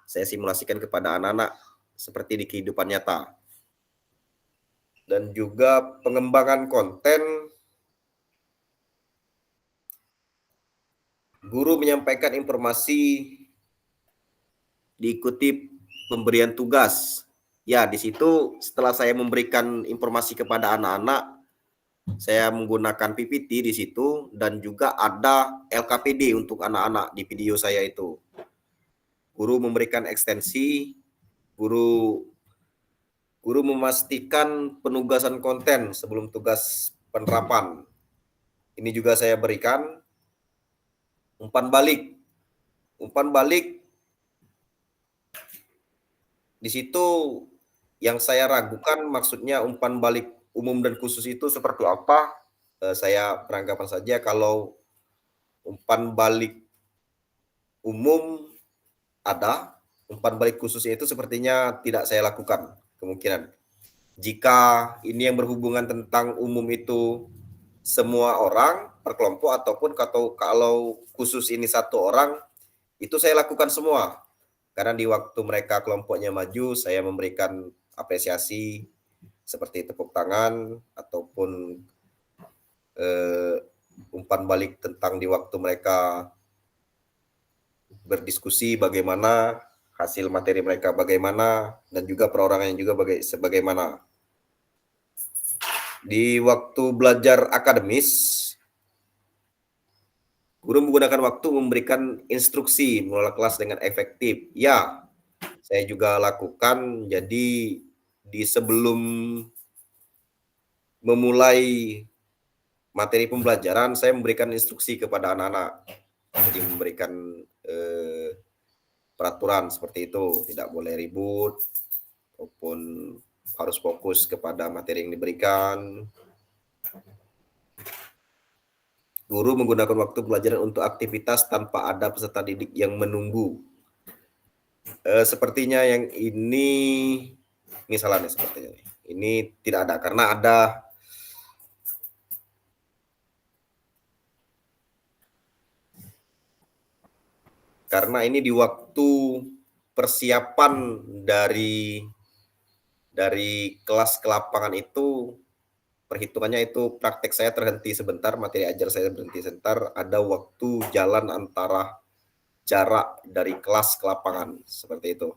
Saya simulasikan kepada anak-anak seperti di kehidupan nyata. Dan juga pengembangan konten, guru menyampaikan informasi diikuti pemberian tugas. Ya, di situ setelah saya memberikan informasi kepada anak-anak, saya menggunakan PPT di situ, dan juga ada LKPD untuk anak-anak di video saya itu. Guru memberikan ekstensi, guru memastikan penugasan konten sebelum tugas penerapan. Ini juga saya berikan. Umpan balik. Umpan balik di situ yang saya ragukan maksudnya umpan balik umum dan khusus itu seperti apa? Saya beranggapan saja kalau umpan balik umum ada, umpan balik khususnya itu sepertinya tidak saya lakukan kemungkinan. Jika ini yang berhubungan tentang umum itu semua orang per kelompok ataupun kalau khusus ini satu orang, itu saya lakukan semua. Karena di waktu mereka kelompoknya maju, saya memberikan apresiasi seperti tepuk tangan ataupun umpan balik tentang di waktu mereka berdiskusi bagaimana, hasil materi mereka bagaimana, dan juga perorangannya juga sebagaimana. Di waktu belajar akademis, guru menggunakan waktu memberikan instruksi mengelola kelas dengan efektif. Ya, saya juga lakukan. Jadi di sebelum memulai materi pembelajaran, saya memberikan instruksi kepada anak-anak. Jadi memberikan peraturan seperti itu, tidak boleh ribut, maupun harus fokus kepada materi yang diberikan. Guru menggunakan waktu pelajaran untuk aktivitas tanpa ada peserta didik yang menunggu. Sepertinya yang ini salah nih sepertinya. Ini tidak ada karena ada ini di waktu persiapan dari kelas ke lapangan itu, perhitungannya itu praktek saya terhenti sebentar, materi ajar saya berhenti sebentar, ada waktu jalan antara jarak dari kelas ke lapangan, seperti itu.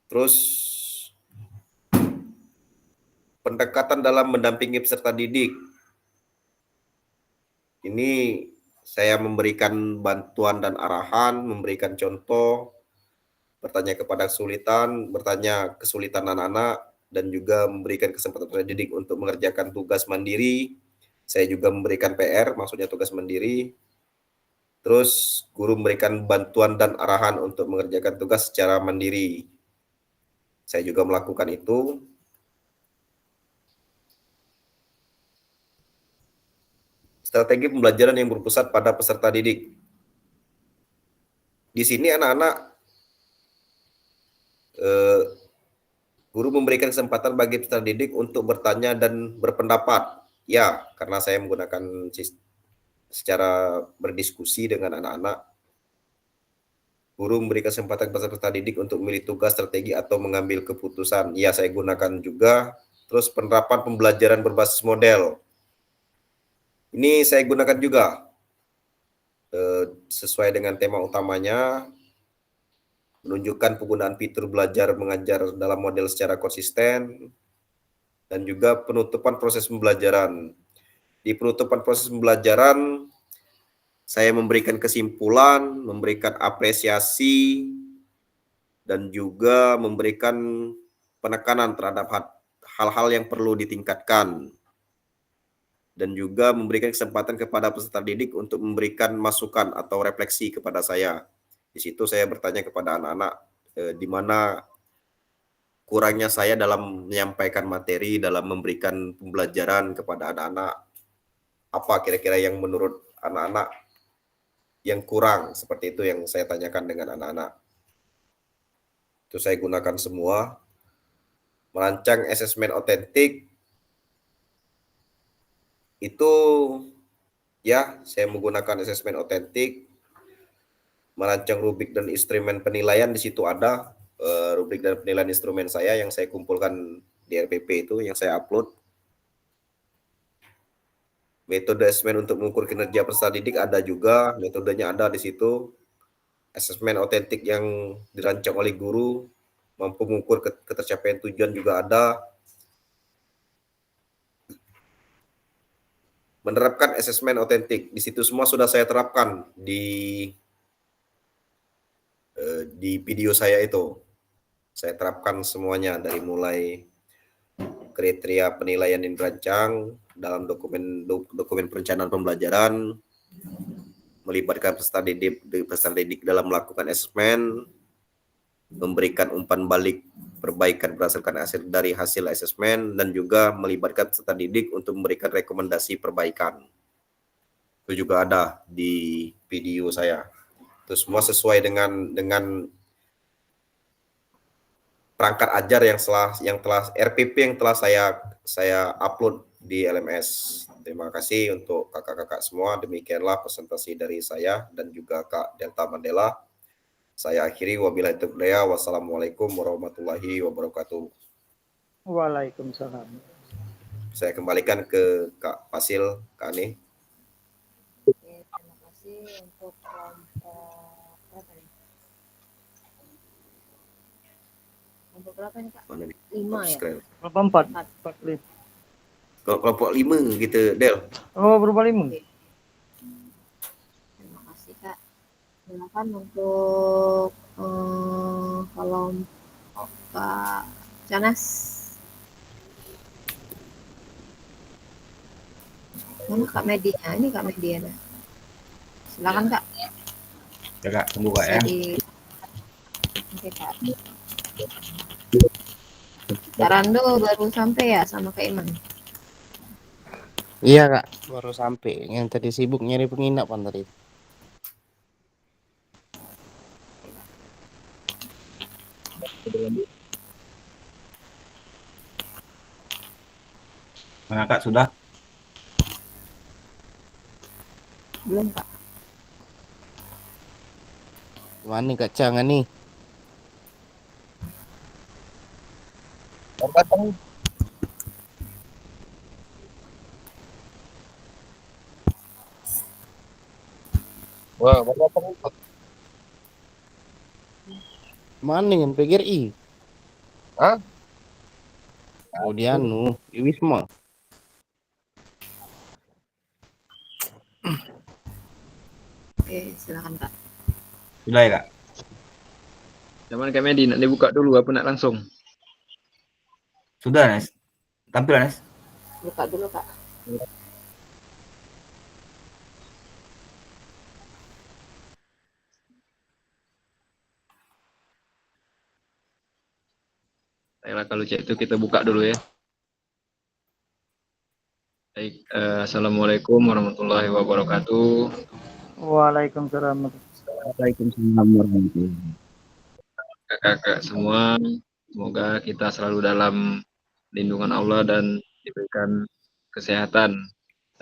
Terus pendekatan dalam mendampingi peserta didik. Ini saya memberikan bantuan dan arahan, memberikan contoh, bertanya kepada kesulitan anak-anak, dan juga memberikan kesempatan peserta didik untuk mengerjakan tugas mandiri. Saya juga memberikan PR, maksudnya tugas mandiri. Terus guru memberikan bantuan dan arahan untuk mengerjakan tugas secara mandiri. Saya juga melakukan itu. Strategi pembelajaran yang berpusat pada peserta didik. Di sini anak-anak guru memberikan kesempatan bagi peserta didik untuk bertanya dan berpendapat. Ya, karena saya menggunakan secara berdiskusi dengan anak-anak. Guru memberikan kesempatan kepada peserta didik untuk memilih tugas, strategi, atau mengambil keputusan. Ya, saya gunakan juga. Terus penerapan pembelajaran berbasis model. Ini saya gunakan juga. Sesuai dengan tema utamanya, menunjukkan penggunaan fitur belajar mengajar dalam model secara konsisten, dan juga penutupan proses pembelajaran. Di penutupan proses pembelajaran, saya memberikan kesimpulan, memberikan apresiasi, dan juga memberikan penekanan terhadap hal-hal yang perlu ditingkatkan. Dan juga memberikan kesempatan kepada peserta didik untuk memberikan masukan atau refleksi kepada saya. Di situ saya bertanya kepada anak-anak di mana kurangnya saya dalam menyampaikan materi, dalam memberikan pembelajaran kepada anak-anak. Apa kira-kira yang menurut anak-anak yang kurang, seperti itu yang saya tanyakan dengan anak-anak. Itu saya gunakan semua. Merancang asesmen otentik, itu ya saya menggunakan asesmen otentik. Merancang rubrik dan instrumen penilaian, di situ ada rubrik dan penilaian instrumen saya yang saya kumpulkan di RPP itu, yang saya upload. Metode asesmen untuk mengukur kinerja peserta didik ada juga, metodenya ada di situ. Asesmen otentik yang dirancang oleh guru, mampu mengukur ketercapaian tujuan juga ada. Menerapkan asesmen otentik, di situ semua sudah saya terapkan di video saya itu. Saya terapkan semuanya dari mulai kriteria penilaian yang dirancang dalam dokumen perencanaan pembelajaran, melibatkan peserta didik dalam melakukan asesmen, memberikan umpan balik perbaikan berdasarkan hasil asesmen, dan juga melibatkan peserta didik untuk memberikan rekomendasi perbaikan. Itu juga ada di video saya. Itu semua sesuai dengan perangkat ajar yang telah RPP yang telah saya upload di LMS. Terima kasih untuk kakak-kakak semua. Demikianlah presentasi dari saya dan juga Kak Delta Mandela. Saya akhiri, wabillahi taufiq hidayah. Wassalamualaikum warahmatullahi wabarakatuh. Waalaikumsalam. Saya kembalikan ke Kak Fasil, Kak Ani. Oke, terima kasih untuk kelompok berapa nih? Kelompok berapa nih Kak? Mana nih? 5 ya? Berapa 4? 4. Kalau kelompok 5 gitu, Del. Oh, berapa 5? Oke. Terima kasih Kak. Silakan untuk kelompok Kak Canas. Mana Kak Medianya? Ini Kak Mediana. Silakan Kak. Ya Kak, tunggu Kak ya. Oke Kak. Kak Rando baru sampai ya sama Kak Iman? Iya Kak, baru sampai. Yang tadi sibuk nyari penginapan tadi. Mana Kak, sudah? Belum Kak. Gimana nih Kak Cang nih? Wah, berapa nih? Mana yang PGRI? Hah? Oh di anu, di Wisma. Oke, silakan Kak. Sudah ya Kak? Zaman Kak Medi, nak dibuka dulu apa nak langsung? Sudah Nes. Tampil Nes. Buka dulu Kak. Baiklah, kalau cek itu kita buka dulu ya. Baik, Assalamualaikum warahmatullahi wabarakatuh. Waalaikumsalam. Waalaikumsalam warahmatullahi wabarakatuh. Kakak-kakak semua, semoga kita selalu dalam lindungan Allah dan diberikan kesehatan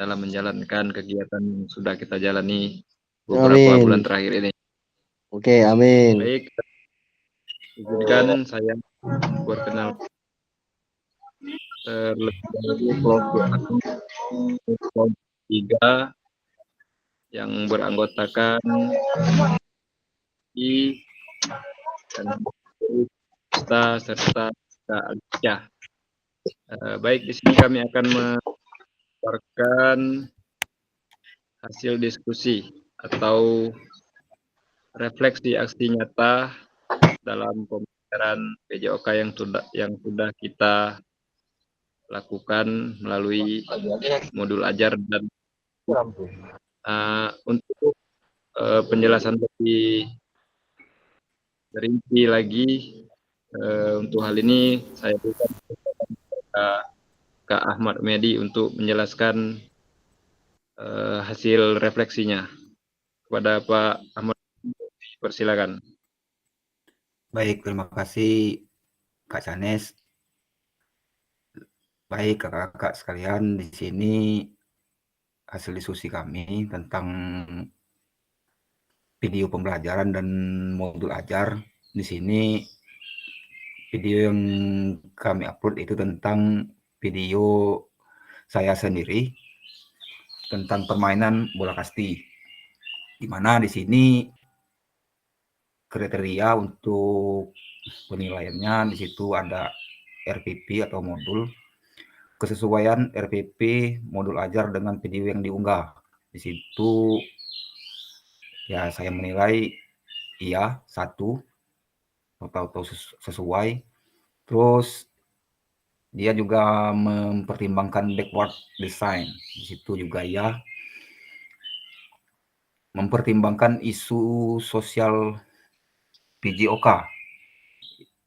dalam menjalankan kegiatan yang sudah kita jalani beberapa bulan terakhir ini. Oke, amin. Baik, izinkan saya berkenal terlebih dahulu kelompok 3 yang beranggotakan I dan serta Kak Alicia. Baik, di sini kami akan mengeluarkan hasil diskusi atau refleksi aksi nyata dalam pembelajaran PJOK yang sudah kita lakukan melalui modul ajar dan untuk penjelasan lebih rinci lagi untuk hal ini saya berikan Kak Ahmad Medi untuk menjelaskan hasil refleksinya. Kepada Pak Ahmad, persilakan. Baik, terima kasih Kak Canes. Baik kakak-kakak sekalian, di sini hasil diskusi kami tentang video pembelajaran dan modul ajar. Di sini video yang kami upload itu tentang video saya sendiri tentang permainan bola kasti. Di mana di sini kriteria untuk penilaiannya di situ ada RPP atau modul, kesesuaian RPP modul ajar dengan video yang diunggah. Di situ ya saya menilai iya 1 atau sesuai. Terus dia juga mempertimbangkan backward design, di situ juga ya. mempertimbangkan isu sosial PJOK.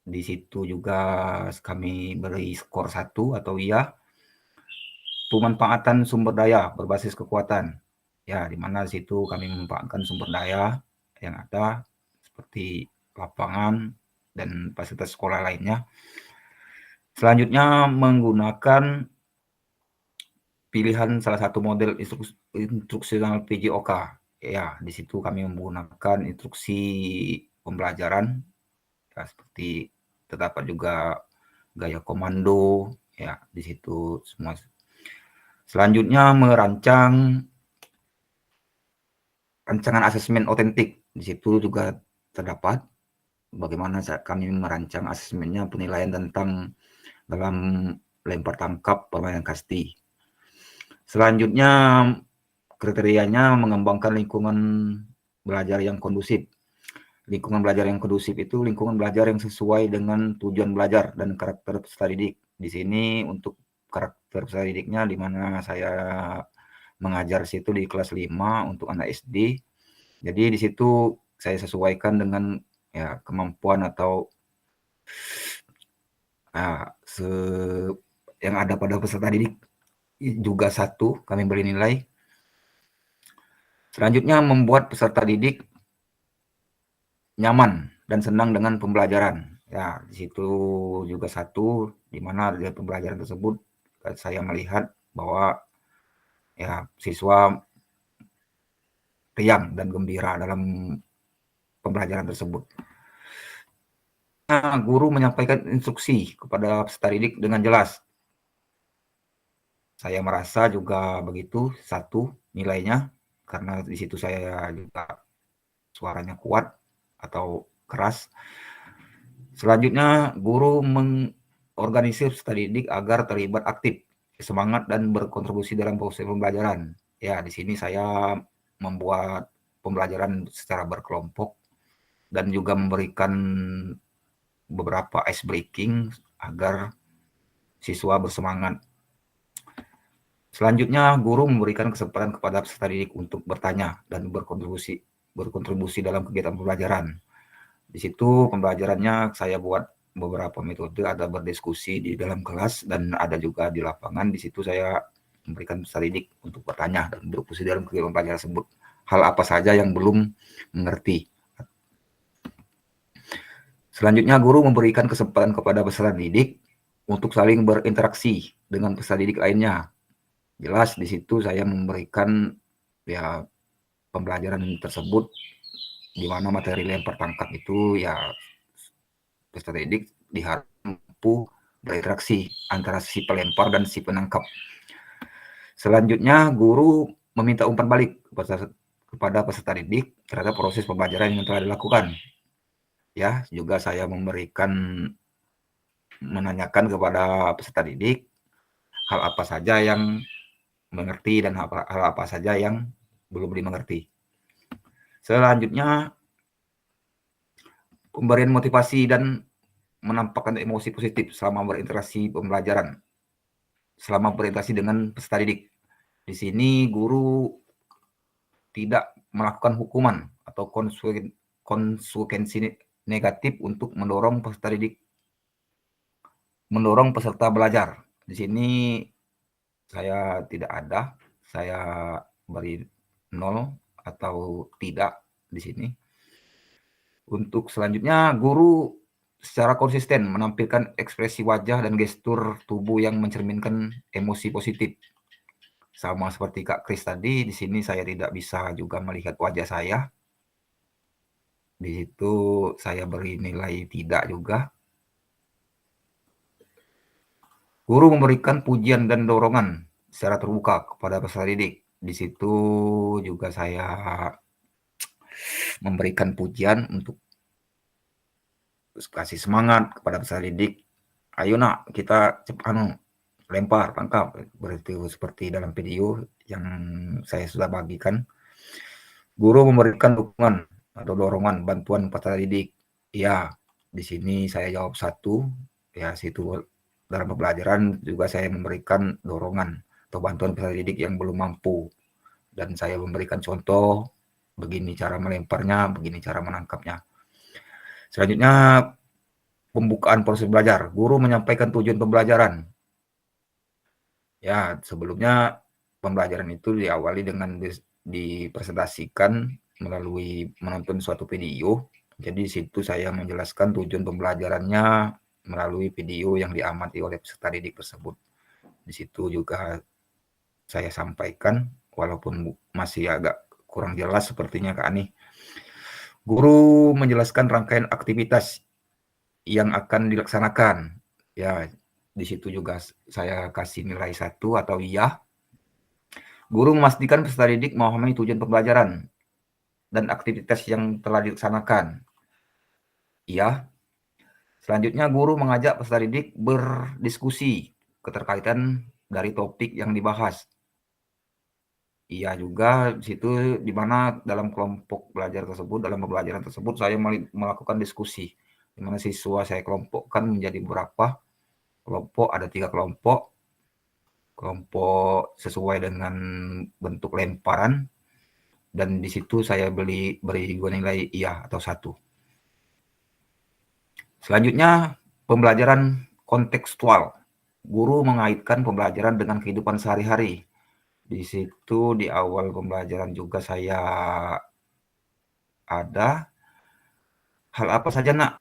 Di situ juga kami beri skor 1 atau iya. Pemanfaatan sumber daya berbasis kekuatan. Ya, di mana di situ kami memanfaatkan sumber daya yang ada seperti lapangan dan fasilitas sekolah lainnya. Selanjutnya menggunakan pilihan salah satu model instruksional PJOK. Ya, di situ kami menggunakan instruksi pembelajaran ya, seperti terdapat juga gaya komando ya di situ semua. Selanjutnya merancang rancangan asesmen otentik. Di situ juga terdapat bagaimana kami merancang asesmennya, penilaian tentang dalam lempar tangkap permainan kasti. Selanjutnya kriterianya mengembangkan lingkungan belajar yang kondusif. Lingkungan belajar yang kondusif itu lingkungan belajar yang sesuai dengan tujuan belajar dan karakter peserta didik. Di sini untuk karakter peserta didiknya di mana saya mengajar situ di kelas 5 untuk anak SD. Jadi di situ saya sesuaikan dengan ya kemampuan atau yang ada pada peserta didik. Juga 1 kami beri nilai. Selanjutnya membuat peserta didik nyaman dan senang dengan pembelajaran. Ya, di situ juga 1 di mana dari pembelajaran tersebut saya melihat bahwa ya siswa riang dan gembira dalam pembelajaran tersebut. Nah, guru menyampaikan instruksi kepada peserta didik dengan jelas. Saya merasa juga begitu 1 nilainya karena di situ saya juga suaranya kuat atau keras. Selanjutnya guru mengorganisir peserta didik agar terlibat aktif, semangat dan berkontribusi dalam proses pembelajaran. Ya, di sini saya membuat pembelajaran secara berkelompok dan juga memberikan beberapa ice breaking agar siswa bersemangat. Selanjutnya, guru memberikan kesempatan kepada peserta didik untuk bertanya dan berkontribusi dalam kegiatan pembelajaran. Di situ pembelajarannya saya buat beberapa metode, ada berdiskusi di dalam kelas dan ada juga di lapangan. Di situ saya memberikan peserta didik untuk bertanya dan berdiskusi dalam kegiatan pembelajaran tersebut. Hal apa saja yang belum mengerti. Selanjutnya, guru memberikan kesempatan kepada peserta didik untuk saling berinteraksi dengan peserta didik lainnya. Jelas di situ saya memberikan ya pembelajaran tersebut di mana materi lempar tangkap itu ya peserta didik diharap mampu berinteraksi antara si pelempar dan si penangkap. Selanjutnya guru meminta umpan balik kepada peserta didik terhadap proses pembelajaran yang telah dilakukan. Ya, juga saya menanyakan kepada peserta didik hal apa saja yang mengerti dan hal apa saja yang belum dimengerti. Selanjutnya pemberian motivasi dan menampakkan emosi positif selama berinteraksi pembelajaran, selama berinteraksi dengan peserta didik. Di sini guru tidak melakukan hukuman atau konsekuensi negatif untuk mendorong peserta didik, mendorong peserta belajar. Di sini saya tidak ada, saya beri 0 atau tidak di sini. Untuk selanjutnya, guru secara konsisten menampilkan ekspresi wajah dan gestur tubuh yang mencerminkan emosi positif. Sama seperti Kak Kris tadi, di sini saya tidak bisa juga melihat wajah saya. Di situ saya beri nilai tidak juga. Guru memberikan pujian dan dorongan secara terbuka kepada peserta didik. Di situ juga saya memberikan pujian untuk kasih semangat kepada peserta didik. Ayo nak, kita lempar, tangkap. Berarti seperti dalam video yang saya sudah bagikan. Guru memberikan dukungan atau dorongan bantuan peserta didik. Ya, di sini saya jawab 1. Ya, situ dalam pembelajaran juga saya memberikan dorongan atau bantuan peserta didik yang belum mampu. Dan saya memberikan contoh begini cara melemparnya, begini cara menangkapnya. Selanjutnya pembukaan proses belajar. Guru menyampaikan tujuan pembelajaran. Ya, sebelumnya pembelajaran itu diawali dengan dipresentasikan melalui menonton suatu video. Jadi di situ saya menjelaskan tujuan pembelajarannya melalui video yang diamati oleh peserta didik tersebut. Di situ juga saya sampaikan, walaupun masih agak kurang jelas sepertinya Kak Ani. Guru menjelaskan rangkaian aktivitas yang akan dilaksanakan. Ya, di situ juga saya kasih nilai 1 atau iya. Guru memastikan peserta didik memahami tujuan pembelajaran dan aktivitas yang telah dilaksanakan. Iya. Selanjutnya guru mengajak peserta didik berdiskusi keterkaitan dari topik yang dibahas. Iya juga di situ di mana dalam kelompok belajar tersebut, dalam pembelajaran tersebut saya melakukan diskusi. Di mana siswa saya kelompokkan menjadi beberapa kelompok, ada 3 kelompok. Kelompok sesuai dengan bentuk lemparan, dan di situ saya beri nilai iya atau 1. Selanjutnya pembelajaran kontekstual. Guru mengaitkan pembelajaran dengan kehidupan sehari-hari. Di situ di awal pembelajaran juga saya ada hal apa saja nak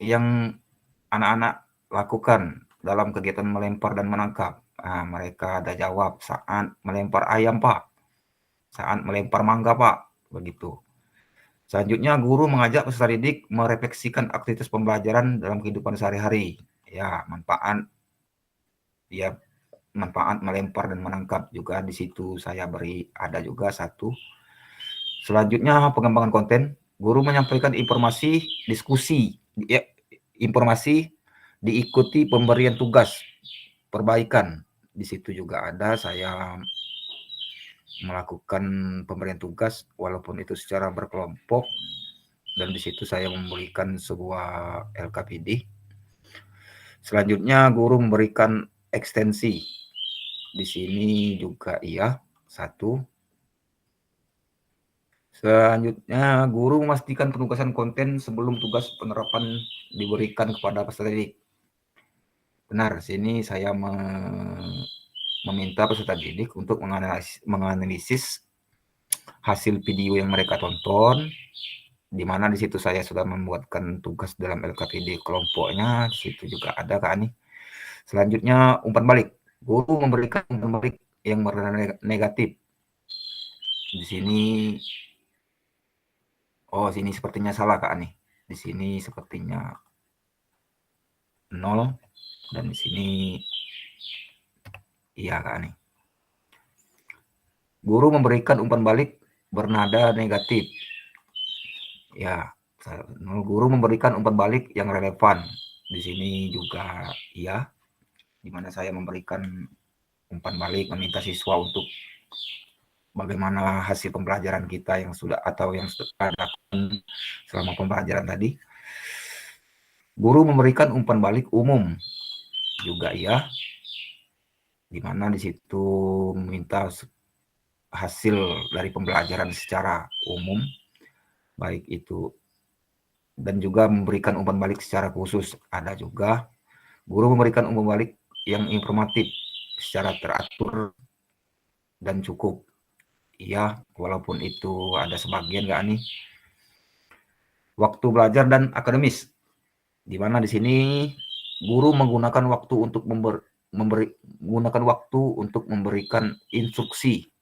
yang anak-anak lakukan dalam kegiatan melempar dan menangkap. Nah, mereka ada jawab saat melempar ayam Pak, saat melempar mangga Pak, begitu. Selanjutnya guru mengajak peserta didik merefleksikan aktivitas pembelajaran dalam kehidupan sehari-hari. Ya, manfaat melempar dan menangkap juga di situ saya beri ada juga 1. Selanjutnya pengembangan konten. Guru menyampaikan informasi diskusi. Ya, informasi diikuti pemberian tugas perbaikan. Di situ juga ada saya melakukan pemberian tugas walaupun itu secara berkelompok, dan di situ saya memberikan sebuah LKPD. Selanjutnya guru memberikan ekstensi. Di sini juga iya 1. Selanjutnya guru memastikan penugasan konten sebelum tugas penerapan diberikan kepada peserta didik. Benar, sini saya meminta peserta didik untuk menganalisis hasil video yang mereka tonton, di mana di situ saya sudah membuatkan tugas dalam LKPD kelompoknya. Di situ juga ada Kak Ani. Selanjutnya umpan balik. Guru memberikan umpan balik yang bernada negatif. Di sini sini sepertinya salah Kak Ani. Di sini sepertinya 0, dan di sini iya Kak Ani. Guru memberikan umpan balik bernada negatif. Ya, guru memberikan umpan balik yang relevan. Di sini juga iya, di mana saya memberikan umpan balik meminta siswa untuk bagaimana hasil pembelajaran kita yang sudah atau yang sudah lakukan selama pembelajaran tadi. Guru memberikan umpan balik umum juga iya, di mana di situ meminta hasil dari pembelajaran secara umum, baik itu, dan juga memberikan umpan balik secara khusus ada juga. Guru memberikan umpan balik yang informatif secara teratur dan cukup. Iya, walaupun itu ada sebagian nggak nih. Waktu belajar dan akademis, di mana di sini guru menggunakan waktu untuk menggunakan waktu untuk memberikan instruksi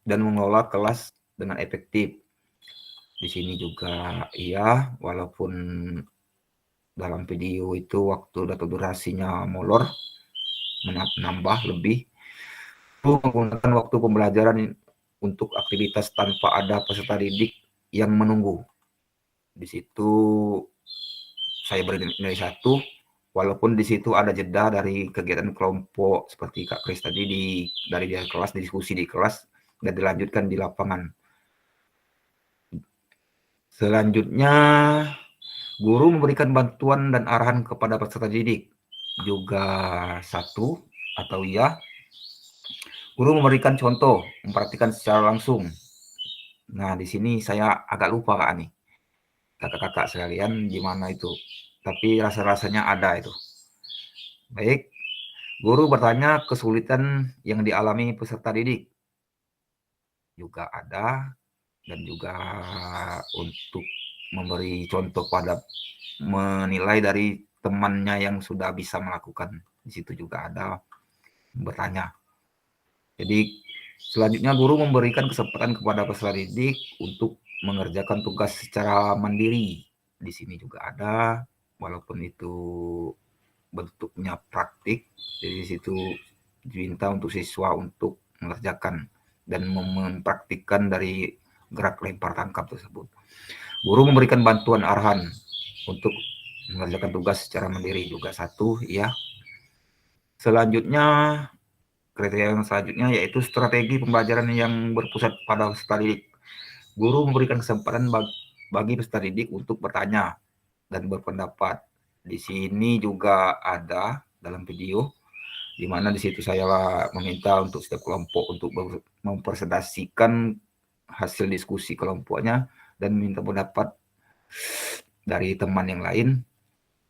dan mengelola kelas dengan efektif. Di sini juga iya, walaupun dalam video itu waktu atau durasinya molor, menambah lebih. Guru menggunakan waktu pembelajaran untuk aktivitas tanpa ada peserta didik yang menunggu. Di situ saya beri nilai 1, walaupun di situ ada jeda dari kegiatan kelompok seperti Kak Kris tadi dari kelas, diskusi di kelas, dan dilanjutkan di lapangan. Selanjutnya guru memberikan bantuan dan arahan kepada peserta didik juga 1 atau iya. Guru memberikan contoh, memperhatikan secara langsung. Nah, di sini saya agak lupa Kak nih. Kakak-kakak sekalian gimana itu. Tapi rasa-rasanya ada itu. Baik, guru bertanya kesulitan yang dialami peserta didik. Juga ada, dan juga untuk memberi contoh pada menilai dari temannya yang sudah bisa melakukan. Di situ juga ada bertanya. Jadi selanjutnya guru memberikan kesempatan kepada peserta didik untuk mengerjakan tugas secara mandiri. Di sini juga ada, walaupun itu bentuknya praktik, jadi di situ diminta untuk siswa untuk mengerjakan dan mempraktikkan dari gerak lempar tangkap tersebut. Guru memberikan bantuan arahan untuk mengerjakan tugas secara mandiri juga satu, ya. Selanjutnya, kriteria yang selanjutnya yaitu strategi pembelajaran yang berpusat pada peserta didik. Guru memberikan kesempatan bagi peserta didik untuk bertanya dan berpendapat. Di sini juga ada dalam video, di mana di situ saya meminta untuk setiap kelompok untuk mempresentasikan hasil diskusi kelompoknya dan minta pendapat dari teman yang lain.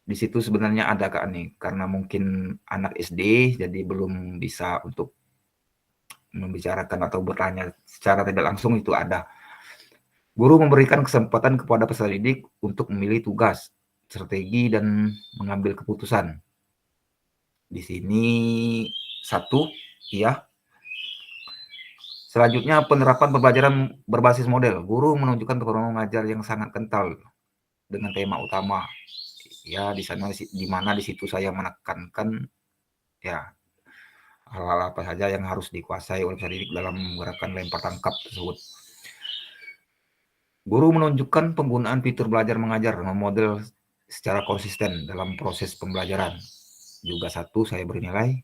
Di situ sebenarnya ada Kak nih, karena mungkin anak SD jadi belum bisa untuk membicarakan atau bertanya secara tidak langsung, itu ada. Guru memberikan kesempatan kepada peserta didik untuk memilih tugas, strategi, dan mengambil keputusan. Di sini satu, ya. Selanjutnya penerapan pembelajaran berbasis model. Guru menunjukkan keterampilan mengajar yang sangat kental dengan tema utama. Ya, di sana di mana di situ saya menekankan ya hal-hal apa saja yang harus dikuasai oleh peserta didik dalam gerakan lempar tangkap tersebut. Guru menunjukkan penggunaan fitur belajar mengajar model secara konsisten dalam proses pembelajaran. Juga satu saya beri nilai.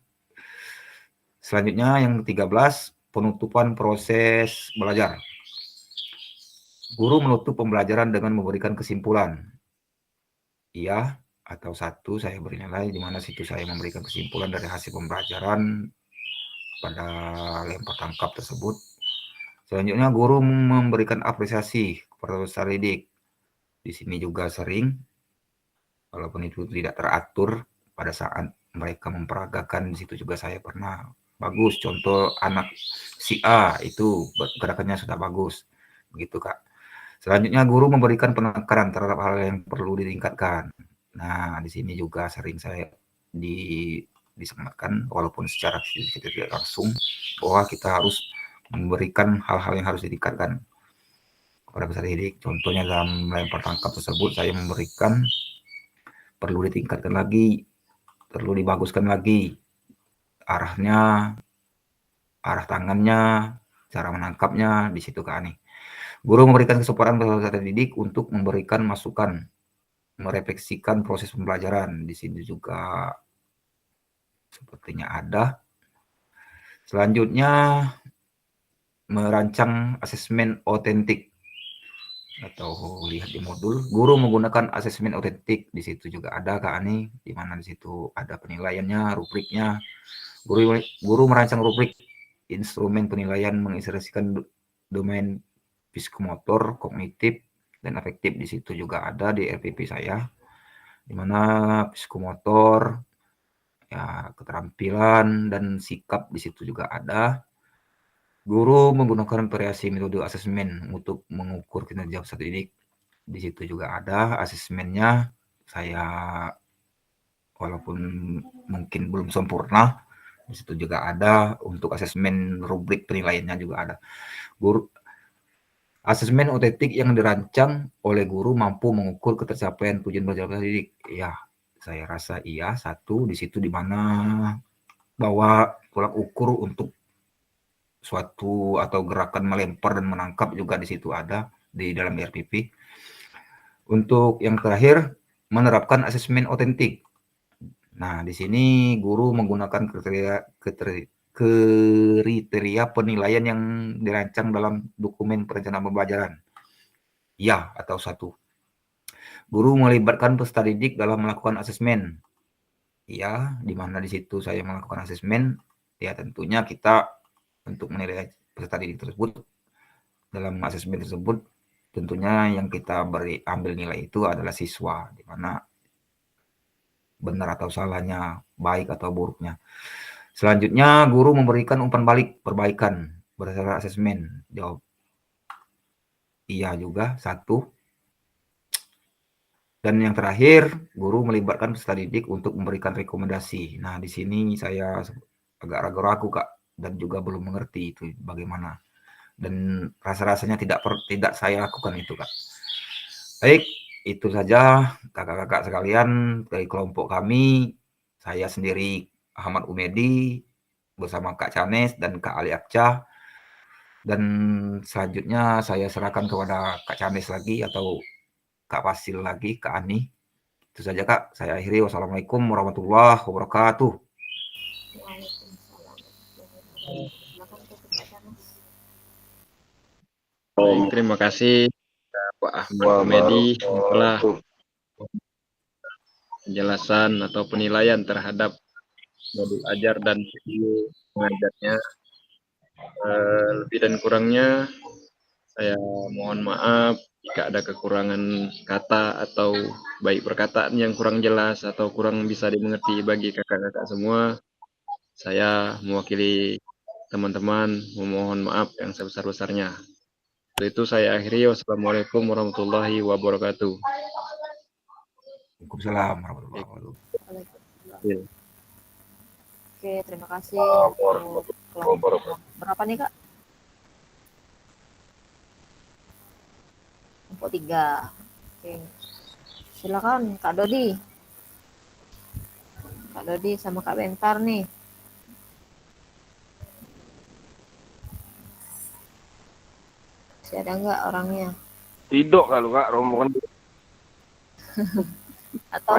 Selanjutnya yang ke-13, penutupan proses belajar. Guru menutup pembelajaran dengan memberikan kesimpulan. Iya atau satu saya beri nilai, di mana situ saya memberikan kesimpulan dari hasil pembelajaran pada lempar tangkap tersebut. Selanjutnya guru memberikan apresiasi kepada peserta didik. Di sini juga sering, walaupun itu tidak teratur pada saat mereka memperagakan, di situ juga saya pernah bagus. Contoh anak si A itu gerakannya sudah bagus, begitu Kak. Selanjutnya guru memberikan penekanan terhadap hal yang perlu ditingkatkan. Nah, di sini juga sering saya disematkan, walaupun secara tidak langsung, bahwa kita harus memberikan hal-hal yang harus ditingkatkan kepada peserta didik. Contohnya dalam lempar tangkap tersebut saya memberikan perlu ditingkatkan lagi, perlu dibaguskan lagi arahnya, arah tangannya, cara menangkapnya, di situ Kak nih. Guru memberikan kesempatan peserta didik untuk memberikan masukan, merefleksikan proses pembelajaran. Di sini juga sepertinya ada. Selanjutnya merancang asesmen otentik atau lihat di modul. Guru menggunakan asesmen otentik, di situ juga ada Kak Ani, di mana di situ ada penilaiannya, rubriknya. Guru merancang rubrik instrumen penilaian mengintegrasikan domain psikomotor, kognitif, dan afektif. Di situ juga ada di RPP saya, di mana psikomotor, ya keterampilan dan sikap di situ juga ada. Guru menggunakan variasi metode asesmen untuk mengukur kinerja peserta didik. Di situ juga ada asesmennya. Saya walaupun mungkin belum sempurna, di situ juga ada untuk asesmen rubrik penilaiannya juga ada. Guru asesmen otentik yang dirancang oleh guru mampu mengukur ketercapaian tujuan belajar peserta didik. Ya, saya rasa iya. Satu di situ di mana bahwa tolak ukur untuk suatu atau gerakan melempar dan menangkap juga di situ ada di dalam RPP. Untuk yang terakhir, menerapkan asesmen otentik. Nah, di sini guru menggunakan kriteria penilaian yang dirancang dalam dokumen perencanaan pembelajaran. Ya atau satu. Guru melibatkan peserta didik dalam melakukan asesmen. Ya, di mana di situ saya melakukan asesmen. Ya, tentunya kita untuk menilai peserta didik tersebut dalam asesmen tersebut tentunya yang kita ambil nilai itu adalah siswa, di mana benar atau salahnya, baik atau buruknya. Selanjutnya guru memberikan umpan balik perbaikan berdasarkan asesmen. Jawab iya juga, 1. Dan yang terakhir, guru melibatkan peserta didik untuk memberikan rekomendasi. Nah, di sini saya agak ragu-ragu, Kak, dan juga belum mengerti itu bagaimana. Dan rasa-rasanya tidak saya lakukan itu, Kak. Baik, itu saja kakak-kakak sekalian dari kelompok kami. Saya sendiri Ahmad Umedi bersama Kak Canes dan Kak Ali Akca. Dan selanjutnya saya serahkan kepada Kak Canes lagi atau Kak Fasil lagi, Kak Ani. Itu saja, Kak. Saya akhiri. Wassalamualaikum warahmatullahi wabarakatuh. Baik, terima kasih Pak Ahmad Umedi telah penjelasan atau penilaian terhadap modul ajar dan video pengajarnya. Lebih dan kurangnya saya mohon maaf jika ada kekurangan kata atau baik perkataan yang kurang jelas atau kurang bisa dimengerti bagi kakak-kakak semua. Saya mewakili teman-teman memohon maaf yang sebesar-besarnya. Untuk itu saya akhiri. Wassalamualaikum warahmatullahi wabarakatuh. Waalaikumsalam warahmatullahi wabarakatuh. Oke, terima kasih untuk kelompok berapa nih, Kak? Kelompok 3. Oke. Silakan Kak Dodi. Kak Dodi sama Kak Bentar nih. Masih ada nggak orangnya? Tidak kalau Kak, rombongan Atau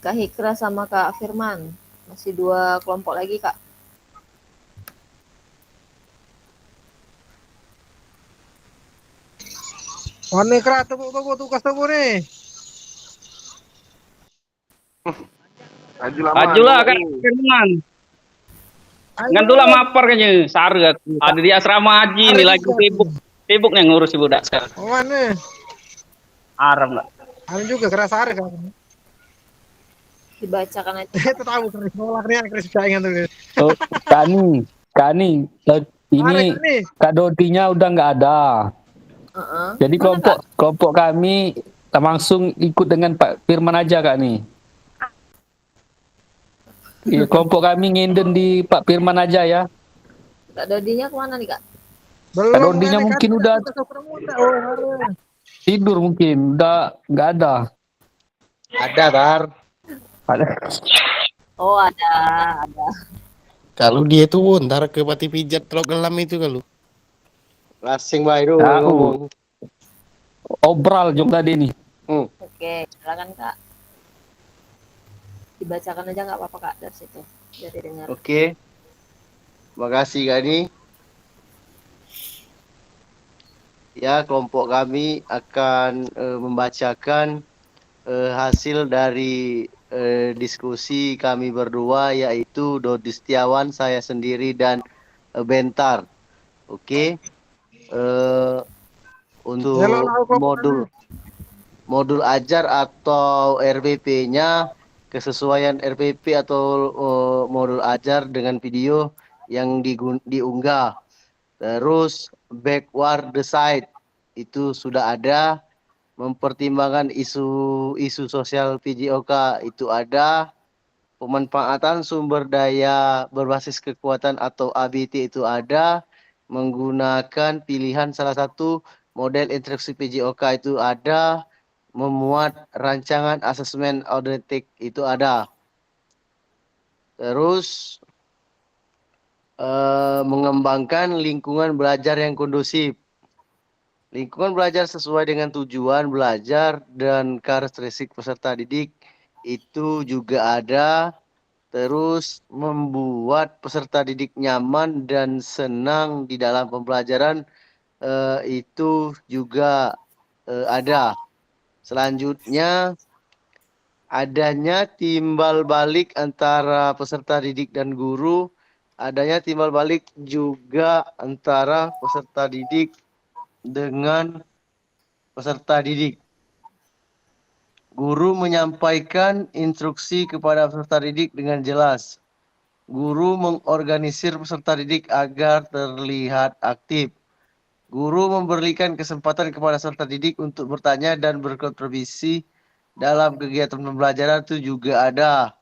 Kak Hikra sama Kak Firman. Masih 2 kelompok lagi, Kak. Mana Kak, tunggu tugas tunggu nih. Ajulah Kak Firman. Ngantulah maper kayaknya, Sarga. Ada di asrama haji nih lagi sibuk yang ngurus budak sekarang. Mana? Aram lah. Ada juga kerasa ada kan. Dibacakan aja. Itu tahu Kris nolak nih Kris saingan tuh. Oh, Kani, ini Kak Dodinya udah nggak ada. Jadi kelompok kami langsung ikut dengan Pak Firman aja, Kak nih. Iya, kelompok kami nginden di Pak Firman aja ya. Kak Dodinya kemana nih, Kak? Kak Dodinya mungkin udah tidur, mungkin udah nggak ada. Ada, Tar. Ada. Oh, ada. Kalau dia tuh ntar ke pati pijat telok gelam itu kalau. Lasing bae itu ngomong. Obral jom tadi nih. Oke, silakan Kak. Dibacakan aja nggak apa-apa Kak dari situ. Biar didengar. Oke. Makasih Kak Ni. Ya, kelompok kami akan membacakan hasil dari diskusi kami berdua, yaitu Dodi Setiawan, saya sendiri, dan Bentar. Oke. Untuk modul ajar atau RPP-nya, kesesuaian RPP atau modul ajar dengan video yang diunggah. Terus backward the site itu sudah ada. Mempertimbangkan isu sosial PJOK itu ada. Pemanfaatan sumber daya berbasis kekuatan atau ABT itu ada. Menggunakan pilihan salah satu model interaksi PJOK itu ada. Memuat rancangan asesmen auditek itu ada. Terus mengembangkan lingkungan belajar yang kondusif. Lingkungan belajar sesuai dengan tujuan belajar dan karakteristik peserta didik itu juga ada. Terus membuat peserta didik nyaman dan senang di dalam pembelajaran itu juga ada. Selanjutnya adanya timbal balik antara peserta didik dan guru. Adanya timbal balik juga antara peserta didik dengan peserta didik. Guru menyampaikan instruksi kepada peserta didik dengan jelas. Guru mengorganisir peserta didik agar terlihat aktif. Guru memberikan kesempatan kepada peserta didik untuk bertanya dan berkontribusi dalam kegiatan pembelajaran itu juga ada.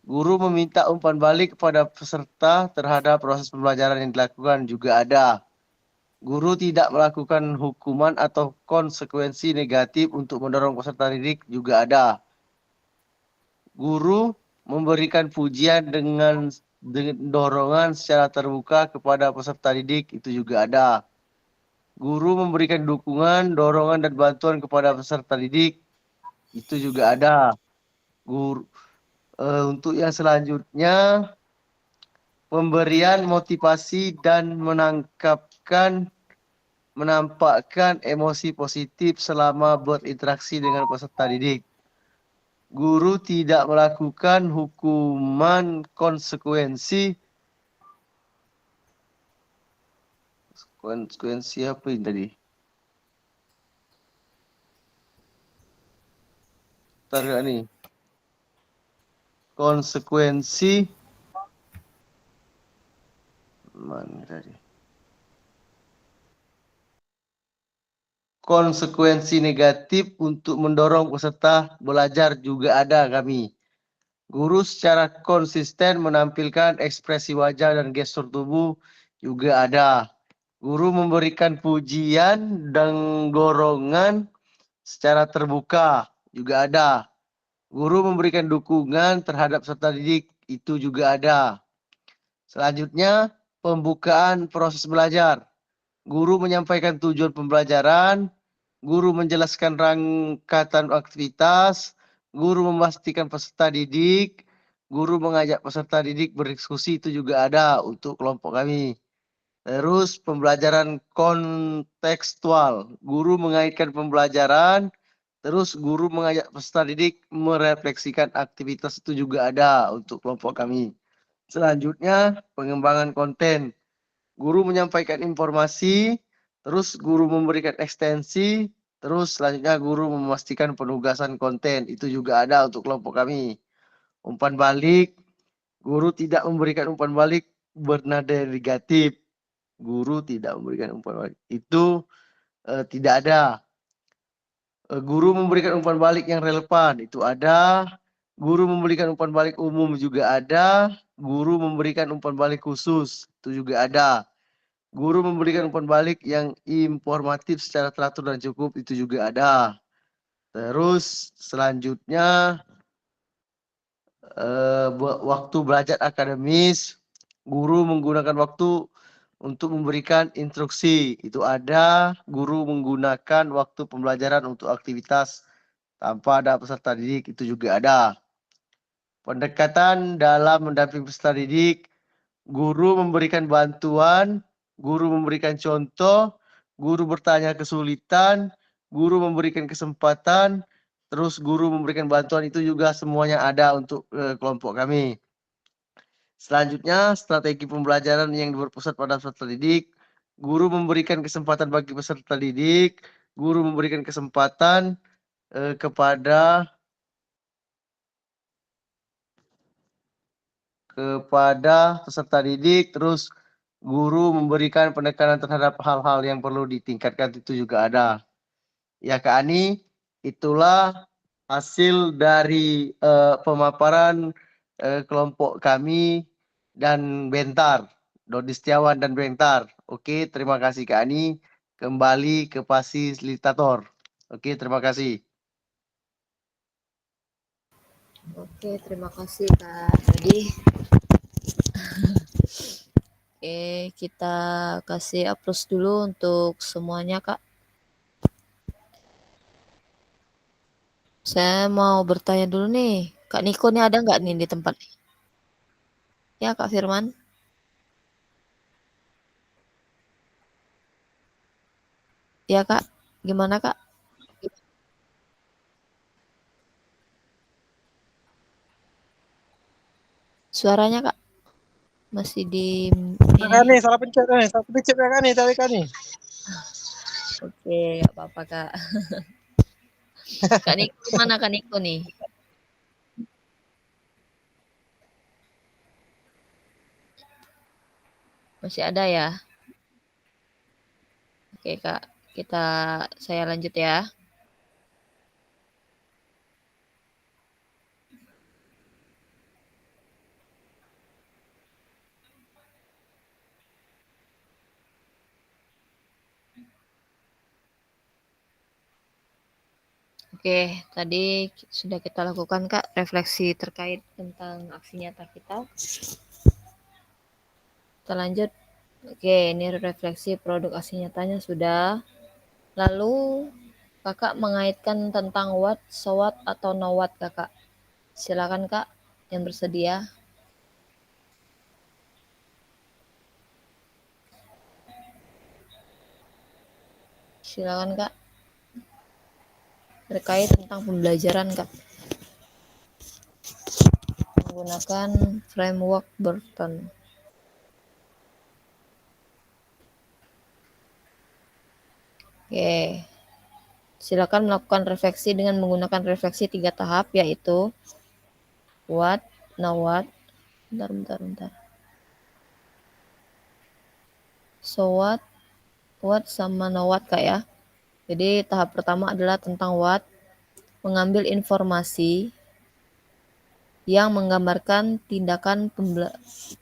Guru meminta umpan balik kepada peserta terhadap proses pembelajaran yang dilakukan juga ada. Guru tidak melakukan hukuman atau konsekuensi negatif untuk mendorong peserta didik juga ada. Guru memberikan pujian dengan dorongan secara terbuka kepada peserta didik itu juga ada. Guru memberikan dukungan, dorongan dan bantuan kepada peserta didik itu juga ada. Guru untuk yang selanjutnya pemberian motivasi dan menampakkan emosi positif selama berinteraksi dengan peserta didik. Guru tidak melakukan hukuman konsekuensi apa ini tadi? Ntar nih. Konsekuensi mana tadi? Konsekuensi negatif untuk mendorong peserta belajar juga ada kami. Guru secara konsisten menampilkan ekspresi wajah dan gestur tubuh juga ada. Guru memberikan pujian dan dorongan secara terbuka juga ada. Guru memberikan dukungan terhadap peserta didik itu juga ada. Selanjutnya, pembukaan proses belajar. Guru menyampaikan tujuan pembelajaran, guru menjelaskan rangkaian aktivitas, guru memastikan peserta didik, guru mengajak peserta didik berdiskusi itu juga ada untuk kelompok kami. Terus pembelajaran kontekstual, guru mengaitkan pembelajaran, terus guru mengajak peserta didik merefleksikan aktivitas itu juga ada untuk kelompok kami. Selanjutnya pengembangan konten, guru menyampaikan informasi, terus guru memberikan ekstensi, terus selanjutnya guru memastikan penugasan konten itu juga ada untuk kelompok kami. Umpan balik, guru tidak memberikan umpan balik bernada negatif. Guru tidak memberikan umpan balik. Itu tidak ada. Guru memberikan umpan balik yang relevan. Itu ada. Guru memberikan umpan balik umum juga ada. Guru memberikan umpan balik khusus. Itu juga ada. Guru memberikan umpan balik yang informatif secara teratur dan cukup. Itu juga ada. Terus selanjutnya waktu belajar akademis. Guru menggunakan waktu untuk memberikan instruksi. Itu ada. Guru menggunakan waktu pembelajaran untuk aktivitas tanpa ada peserta didik. Itu juga ada. Pendekatan dalam mendampingi peserta didik. Guru memberikan bantuan. Guru memberikan contoh. Guru bertanya kesulitan. Guru memberikan kesempatan. Terus guru memberikan bantuan itu juga semuanya ada untuk kelompok kami. Selanjutnya, strategi pembelajaran yang berpusat pada peserta didik. Guru memberikan kesempatan bagi peserta didik. Guru memberikan kesempatan kepada peserta didik. Terus guru memberikan penekanan terhadap hal-hal yang perlu ditingkatkan itu juga ada. Ya Kak Ani, itulah hasil dari pemaparan kelompok kami dan Bentar, Dodi Setiawan dan Bentar. Oke, terima kasih Kak Ani. Kembali ke fasilitator. Oke, terima kasih. Oke, terima kasih Kak Dodi. Oke, kita kasih applause dulu untuk semuanya Kak. Saya mau bertanya dulu nih, Kak Niko nih ada nggak nih di tempat? Ya Kak Firman. Ya Kak, gimana Kak? Suaranya Kak? Masih di Kak nih, salah pencet nih. Salah pencet ya Kak nih, tadi Kak nih. Oke, nggak apa-apa Kak. Kak Niko mana Kak Niko nih? Masih ada ya? Oke Kak, saya lanjut ya. Oke, tadi sudah kita lakukan Kak refleksi terkait tentang aksi nyata kita. Kita lanjut. Oke, ini refleksi produk aksi nyatanya sudah. Lalu Kakak mengaitkan tentang what, so what, atau no what Kakak. Silakan Kak yang bersedia. Silakan Kak. Terkait tentang pembelajaran Kak. Menggunakan framework Burton. Oke. Silakan melakukan refleksi dengan menggunakan refleksi 3 tahap, yaitu what, now what, bentar. So what sama now what Kak ya. Jadi tahap pertama adalah tentang what, mengambil informasi yang menggambarkan tindakan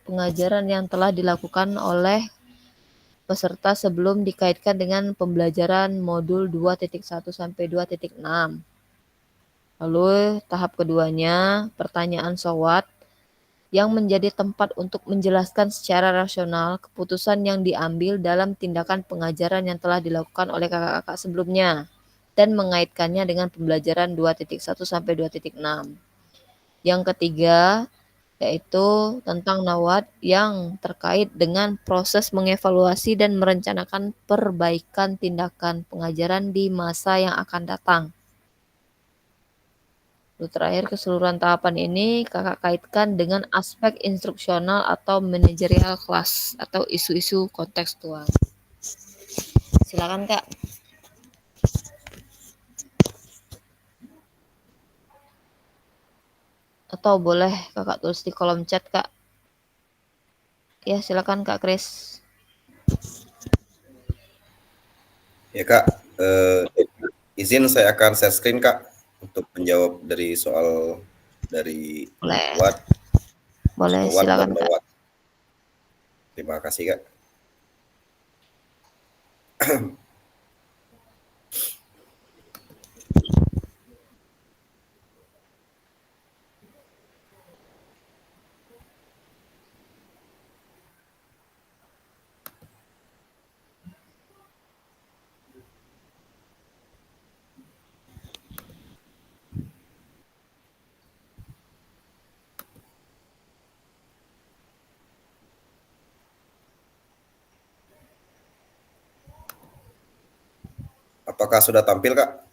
pengajaran yang telah dilakukan oleh peserta sebelum dikaitkan dengan pembelajaran modul 2.1 sampai 2.6. Lalu tahap keduanya, pertanyaan so what, yang menjadi tempat untuk menjelaskan secara rasional keputusan yang diambil dalam tindakan pengajaran yang telah dilakukan oleh kakak-kakak sebelumnya dan mengaitkannya dengan pembelajaran 2.1 sampai 2.6. Yang ketiga, yaitu tentang nawat yang terkait dengan proses mengevaluasi dan merencanakan perbaikan tindakan pengajaran di masa yang akan datang. Lalu terakhir, keseluruhan tahapan ini kakak kaitkan dengan aspek instruksional atau manajerial kelas atau isu-isu kontekstual. Silakan Kak. Atau boleh kakak tulis di kolom chat Kak. Ya silakan Kak Kris. Ya Kak, izin saya akan share screen Kak untuk menjawab dari soal dari Boleh. what, Boleh, what silakan dan Kak. what. Terima kasih Kak. Apakah sudah tampil Kak?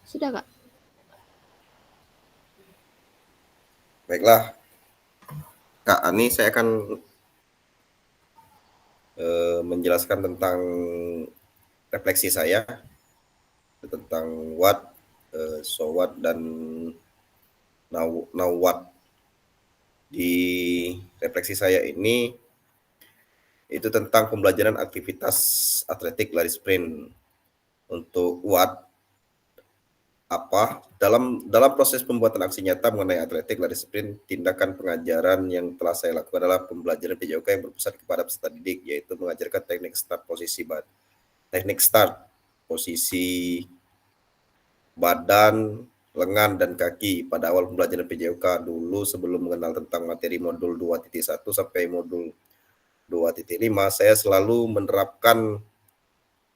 Sudah Kak. Baiklah, Kak Ani, saya akan menjelaskan tentang refleksi saya tentang what, so what, dan now what. Di refleksi saya ini itu tentang pembelajaran aktivitas atletik lari sprint. Untuk what, apa dalam proses pembuatan aksi nyata mengenai atletik lari sprint, tindakan pengajaran yang telah saya lakukan adalah pembelajaran PJOK yang berpusat kepada peserta didik, yaitu mengajarkan teknik start posisi badan, lengan, dan kaki pada awal pembelajaran PJOK dulu. Sebelum mengenal tentang materi modul 2.1 sampai modul 2.5, saya selalu menerapkan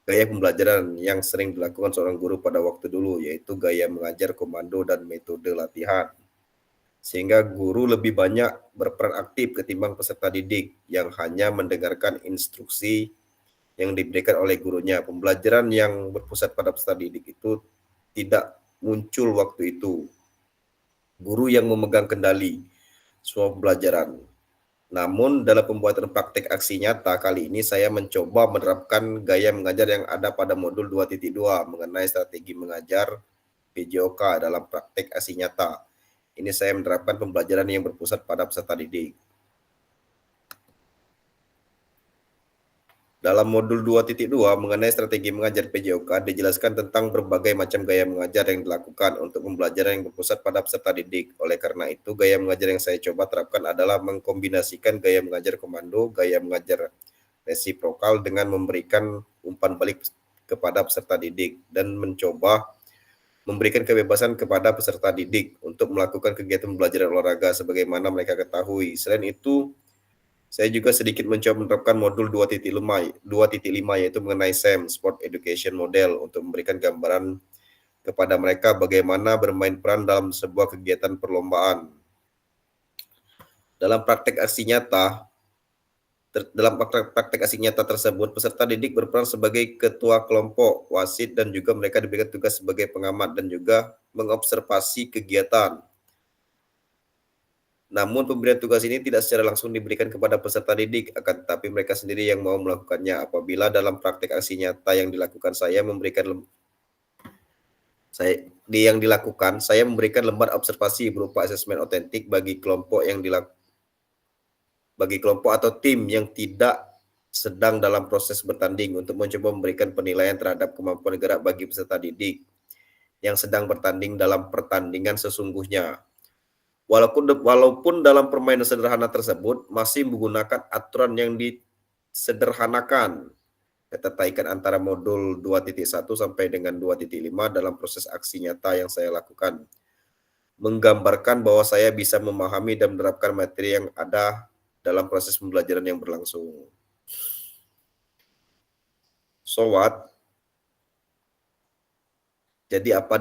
gaya pembelajaran yang sering dilakukan seorang guru pada waktu dulu, yaitu gaya mengajar komando dan metode latihan. Sehingga guru lebih banyak berperan aktif ketimbang peserta didik yang hanya mendengarkan instruksi yang diberikan oleh gurunya. Pembelajaran yang berpusat pada peserta didik itu tidak muncul waktu itu. Guru yang memegang kendali semua pembelajaran. Namun dalam pembuatan praktik aksi nyata kali ini saya mencoba menerapkan gaya mengajar yang ada pada modul 2.2 mengenai strategi mengajar PJOK dalam praktik aksi nyata. Ini saya menerapkan pembelajaran yang berpusat pada peserta didik. Dalam modul 2.2 mengenai strategi mengajar PJOK dijelaskan tentang berbagai macam gaya mengajar yang dilakukan untuk pembelajaran yang berpusat pada peserta didik. Oleh karena itu, gaya mengajar yang saya coba terapkan adalah mengkombinasikan gaya mengajar komando, gaya mengajar resiprokal dengan memberikan umpan balik kepada peserta didik dan mencoba memberikan kebebasan kepada peserta didik untuk melakukan kegiatan pembelajaran olahraga sebagaimana mereka ketahui. Selain itu, saya juga sedikit mencoba menerapkan modul 2.5 yaitu mengenai SEM, Sport Education Model, untuk memberikan gambaran kepada mereka bagaimana bermain peran dalam sebuah kegiatan perlombaan. Dalam praktek aksi nyata tersebut, peserta didik berperan sebagai ketua kelompok, wasit, dan juga mereka diberikan tugas sebagai pengamat dan juga mengobservasi kegiatan. Namun pemberian tugas ini tidak secara langsung diberikan kepada peserta didik, akan tetapi mereka sendiri yang mau melakukannya. Apabila dalam praktik aksi nyata yang dilakukan saya memberikan lembar observasi berupa asesmen otentik bagi kelompok atau tim yang tidak sedang dalam proses bertanding untuk mencoba memberikan penilaian terhadap kemampuan gerak bagi peserta didik yang sedang bertanding dalam pertandingan sesungguhnya. Walaupun dalam permainan sederhana tersebut masih menggunakan aturan yang disederhanakan, keterkaitan antara modul 2.1 sampai dengan 2.5 dalam proses aksi nyata yang saya lakukan, menggambarkan bahwa saya bisa memahami dan menerapkan materi yang ada dalam proses pembelajaran yang berlangsung. So what? Jadi apa?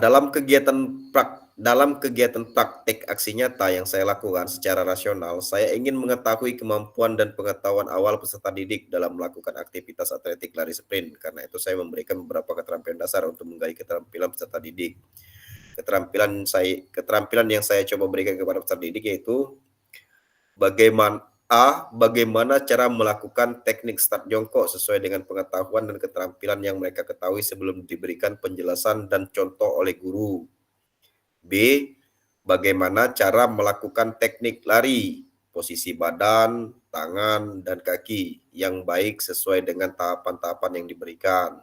Dalam kegiatan praktik aksi nyata yang saya lakukan secara rasional, saya ingin mengetahui kemampuan dan pengetahuan awal peserta didik dalam melakukan aktivitas atletik lari sprint. Karena itu saya memberikan beberapa keterampilan dasar untuk menggali keterampilan peserta didik. Keterampilan yang saya coba berikan kepada peserta didik yaitu bagaimana cara melakukan teknik start jongkok sesuai dengan pengetahuan dan keterampilan yang mereka ketahui sebelum diberikan penjelasan dan contoh oleh guru. B. Bagaimana cara melakukan teknik lari, posisi badan, tangan, dan kaki yang baik sesuai dengan tahapan-tahapan yang diberikan.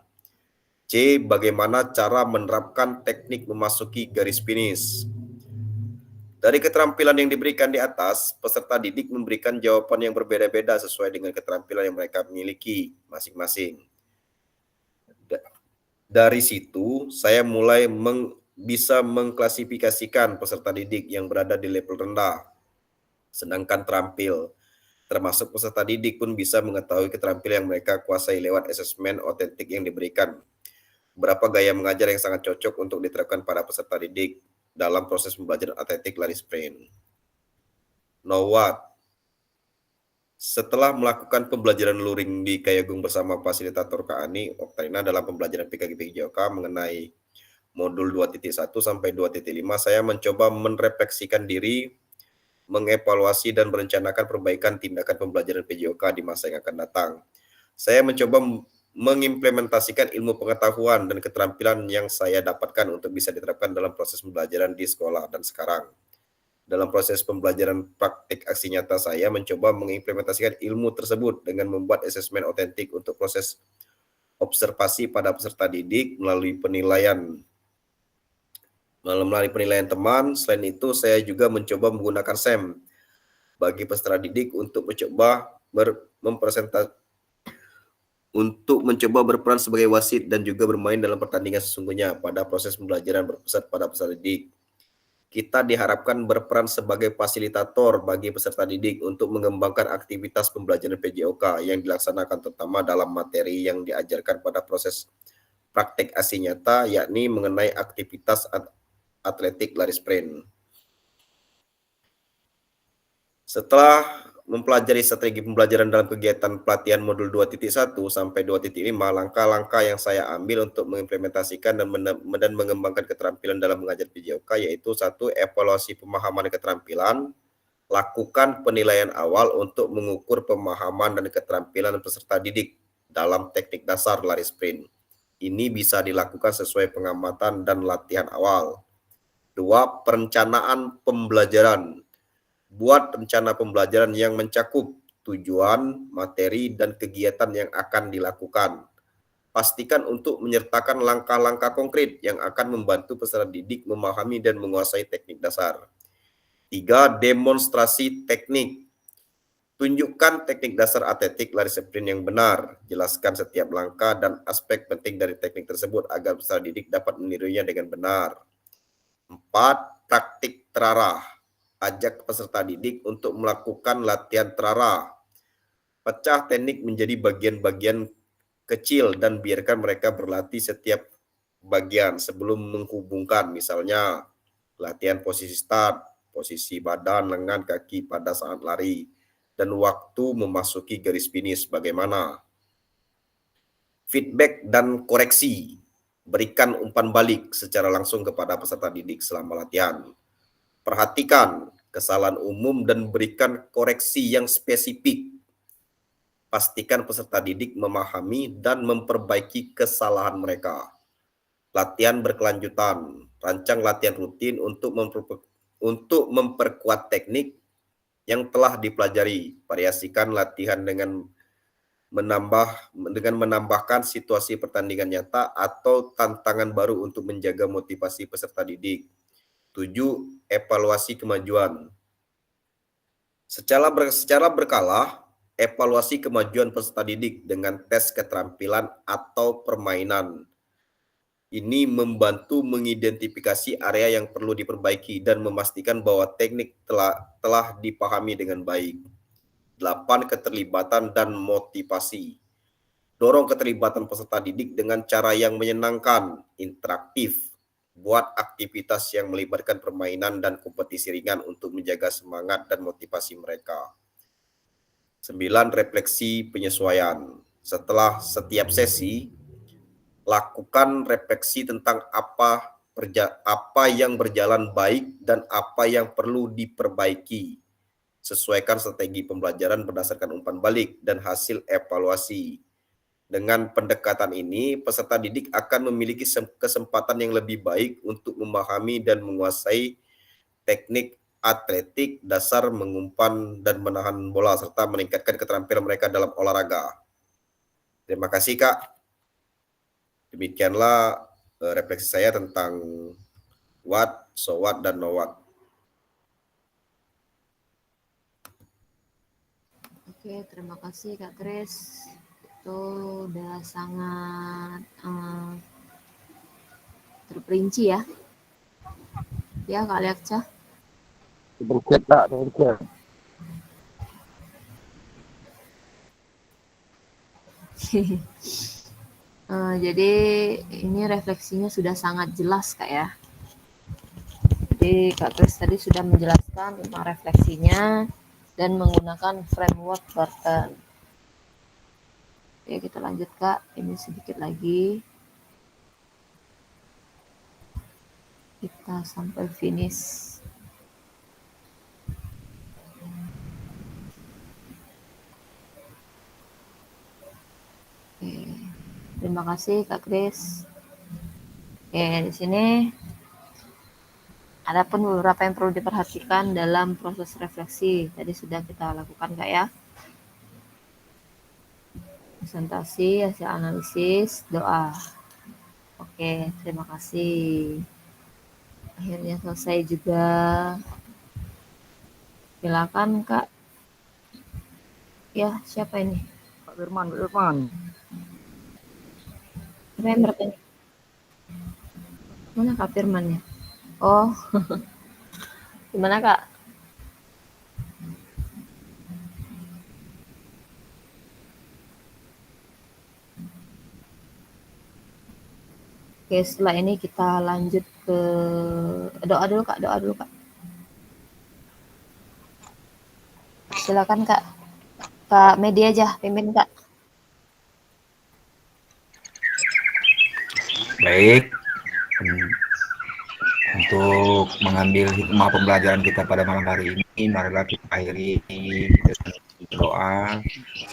C. Bagaimana cara menerapkan teknik memasuki garis finish. Dari keterampilan yang diberikan di atas, peserta didik memberikan jawaban yang berbeda-beda sesuai dengan keterampilan yang mereka miliki masing-masing. Dari situ, saya mulai bisa mengklasifikasikan peserta didik yang berada di level rendah, sedangkan terampil. Termasuk peserta didik pun bisa mengetahui keterampilan yang mereka kuasai lewat asesmen otentik yang diberikan. Beberapa gaya mengajar yang sangat cocok untuk diterapkan pada peserta didik dalam proses pembelajaran atletik lari sprint. Now what? Setelah melakukan pembelajaran luring di Kayagung bersama fasilitator Kak Ani Oktarina dalam pembelajaran PKG-PJOK mengenai modul 2.1 sampai 2.5, saya mencoba merefleksikan diri, mengevaluasi dan merencanakan perbaikan tindakan pembelajaran PJOK di masa yang akan datang. Saya mencoba mengimplementasikan ilmu pengetahuan dan keterampilan yang saya dapatkan untuk bisa diterapkan dalam proses pembelajaran di sekolah dan sekarang. Dalam proses pembelajaran praktik aksi nyata, saya mencoba mengimplementasikan ilmu tersebut dengan membuat asesmen otentik untuk proses observasi pada peserta didik melalui penilaian teman. Selain itu, saya juga mencoba menggunakan SEM bagi peserta didik untuk mencoba berperan sebagai wasit dan juga bermain dalam pertandingan sesungguhnya pada proses pembelajaran berpusat pada peserta didik. Kita diharapkan berperan sebagai fasilitator bagi peserta didik untuk mengembangkan aktivitas pembelajaran PJOK yang dilaksanakan terutama dalam materi yang diajarkan pada proses praktik aksi nyata, yakni mengenai aktivitas atletik lari sprint. Setelah mempelajari strategi pembelajaran dalam kegiatan pelatihan modul 2.1 sampai 2.5, langkah-langkah yang saya ambil untuk mengimplementasikan dan mengembangkan keterampilan dalam mengajar PJOK yaitu 1. Evaluasi pemahaman keterampilan, Lakukan penilaian awal untuk mengukur pemahaman dan keterampilan peserta didik dalam teknik dasar lari sprint. Ini bisa dilakukan sesuai pengamatan dan latihan awal. 2. Perencanaan pembelajaran. Buat rencana pembelajaran yang mencakup tujuan, materi, dan kegiatan yang akan dilakukan. Pastikan untuk menyertakan langkah-langkah konkret yang akan membantu peserta didik memahami dan menguasai teknik dasar. 3. Demonstrasi teknik. Tunjukkan teknik dasar atletik lari sprint yang benar. Jelaskan setiap langkah dan aspek penting dari teknik tersebut agar peserta didik dapat menirunya dengan benar. 4. Praktik terarah. Ajak peserta didik untuk melakukan latihan terarah. Pecah teknik menjadi bagian-bagian kecil dan biarkan mereka berlatih setiap bagian sebelum menghubungkan. Misalnya, latihan posisi start, posisi badan, lengan, kaki pada saat lari, dan waktu memasuki garis finish bagaimana. Feedback dan koreksi. Berikan umpan balik secara langsung kepada peserta didik selama latihan. Perhatikan kesalahan umum dan berikan koreksi yang spesifik. Pastikan peserta didik memahami dan memperbaiki kesalahan mereka. Latihan berkelanjutan. Rancang latihan rutin untuk memperkuat teknik yang telah dipelajari. Variasikan latihan dengan menambahkan situasi pertandingan nyata atau tantangan baru untuk menjaga motivasi peserta didik. 7. Evaluasi kemajuan. Secara berkala, evaluasi kemajuan peserta didik dengan tes keterampilan atau permainan. Ini membantu mengidentifikasi area yang perlu diperbaiki dan memastikan bahwa teknik telah dipahami dengan baik. 8. Keterlibatan dan motivasi. Dorong keterlibatan peserta didik dengan cara yang menyenangkan, interaktif. Buat aktivitas yang melibatkan permainan dan kompetisi ringan untuk menjaga semangat dan motivasi mereka. 9. Refleksi penyesuaian. Setelah setiap sesi, lakukan refleksi tentang apa yang berjalan baik dan apa yang perlu diperbaiki. Sesuaikan strategi pembelajaran berdasarkan umpan balik dan hasil evaluasi. Dengan pendekatan ini, peserta didik akan memiliki kesempatan yang lebih baik untuk memahami dan menguasai teknik atletik dasar, mengumpan dan menahan bola, serta meningkatkan keterampilan mereka dalam olahraga. Terima kasih, Kak. Demikianlah refleksi saya tentang what, so what, dan no what. Oke, terima kasih Kak Kris. Itu udah sangat terperinci ya. Ya Kak Lekca. Jadi ini refleksinya sudah sangat jelas Kak ya. Jadi Kak Kris tadi sudah menjelaskan tentang refleksinya dan menggunakan framework Barton. Oke, kita lanjut Kak. Ini sedikit lagi. Kita sampai finish. Oke. Terima kasih Kak Kris. Oke, di sini ada pun beberapa yang perlu diperhatikan dalam proses refleksi. Tadi sudah kita lakukan Kak ya. Presentasi, hasil analisis, doa. Oke, terima kasih. Akhirnya selesai juga. Silakan Kak. Ya, siapa ini? Pak Firman, Pak Firman. Siapa yang bertanya? Mana Kak Firman ya? Oh, gimana Kak? Oke, setelah ini kita lanjut ke doa dulu Kak, doa dulu Kak. Silakan Kak. Kak Medi aja, pimpin Kak. Baik. Untuk mengambil hikmah pembelajaran kita pada malam hari ini, marilah kita akhiri dengan doa.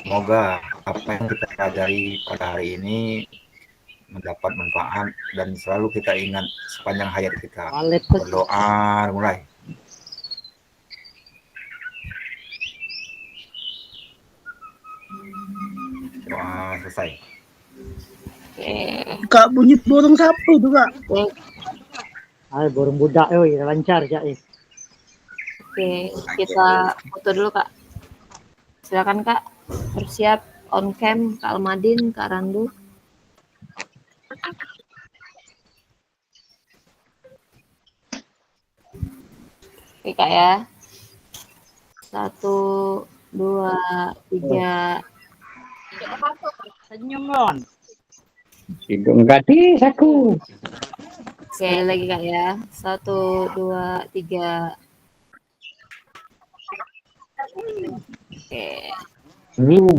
Semoga apa yang kita pelajari pada hari ini mendapat manfaat dan selalu kita ingat sepanjang hayat kita. Berdoa mulai. Doa selesai. Kak bunyi borong sapu tuh kak. Ay, borong budak, lancar Kak. Oke, kita foto dulu Kak. Silakan Kak, bersiap on cam Kak Almadin, Kak Randu. Oke Kak ya. 1, 2, 3. Senyum Lon. Hidung gadis aku. Sekali lagi Kak ya. 1, 2, 3. Oke. Zoom.